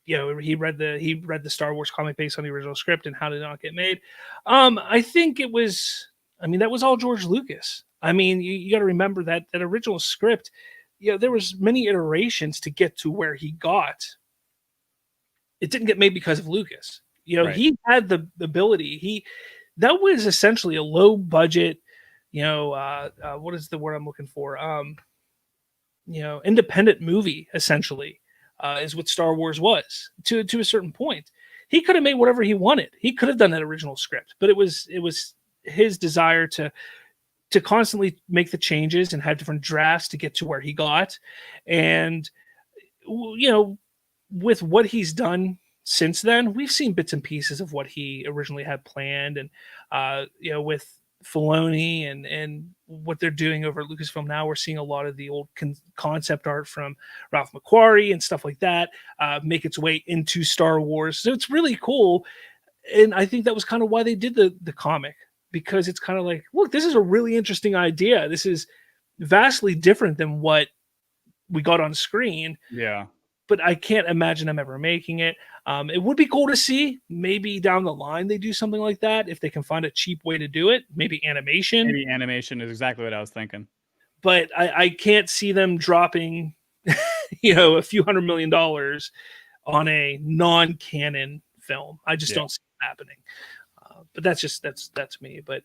He read the Star Wars comic based on the original script and how did it not get made. I think it was. I mean, that was all George Lucas. I mean, you got to remember that original script. There was many iterations to get to where he got. It didn't get made because of Lucas. You know, Right. he had the ability. That was essentially a low budget, you know, what is the word I'm looking for? You know, independent movie essentially, is what Star Wars was to a certain point. He could have made whatever he wanted. He could have done that original script, but it was his desire to constantly make the changes and have different drafts to get to where he got. And you know, with what he's done since then, we've seen bits and pieces of what he originally had planned, and you know, with Filoni and what they're doing over at Lucasfilm now, we're seeing a lot of the old concept art from Ralph McQuarrie and stuff like that make its way into Star Wars. So it's really cool, and I think that was kind of why they did the comic, because it's kind of like, look, this is a really interesting idea. This is vastly different than what we got on screen. Yeah. But I can't imagine them ever making it. It would be cool to see. Maybe down the line they do something like that if they can find a cheap way to do it. Maybe animation. Maybe animation is exactly what I was thinking. But I can't see them dropping, you know, a few $100 million on a non-canon film. I just don't see it happening. But that's me. But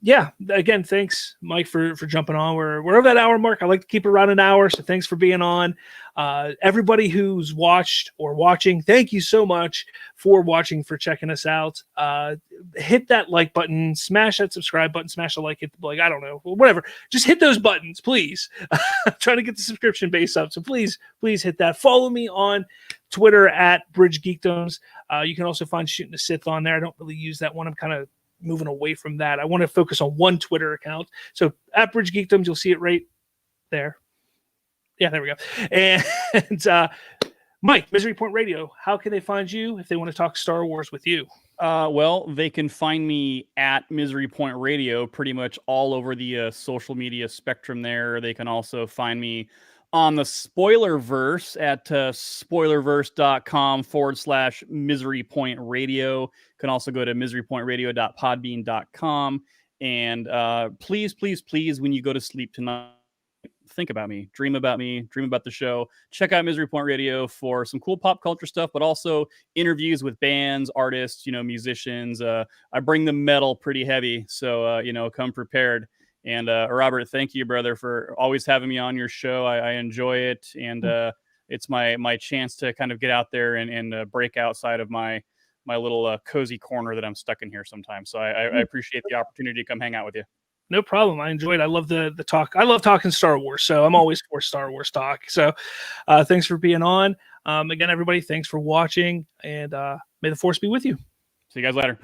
yeah, again, thanks, Mike, for jumping on. We're over that hour mark. I like to keep it around an hour, so thanks for being on. Everybody who's watched or watching, thank you so much for watching, for checking us out. Hit that like button, smash that subscribe button, smash the like, hit the like, I don't know, whatever. Just hit those buttons, please. I'm trying to get the subscription base up, so please hit that. Follow me on Twitter at Bridge Geekdoms. You can also find Shooting the Sith on there. I don't really use that one. I'm kind of moving away from that. I want to focus on one Twitter account. So at Bridge Geekdoms, you'll see it right there. Yeah, there we go. And Mike, Misery Point Radio, how can they find you if they want to talk Star Wars with you? Well, they can find me at Misery Point Radio pretty much all over the social media spectrum there. They can also find me on the Spoilerverse at spoilerverse.com/Misery Point Radio. Can also go to miserypointradio.podbean.com. And please, when you go to sleep tonight, think about me, dream about the show. Check out Misery Point Radio for some cool pop culture stuff, but also interviews with bands, artists, you know, musicians. I bring the metal pretty heavy, so you know, come prepared. And Robert, thank you, brother, for always having me on your show. I enjoy it, and it's my chance to kind of get out there and break outside of my little cozy corner that I'm stuck in here sometimes. So I appreciate the opportunity to come hang out with you. No problem. I enjoyed it. I love the talk. I love talking Star Wars, so I'm always for Star Wars talk. So thanks for being on. Again, everybody, thanks for watching, and may the Force be with you. See you guys later.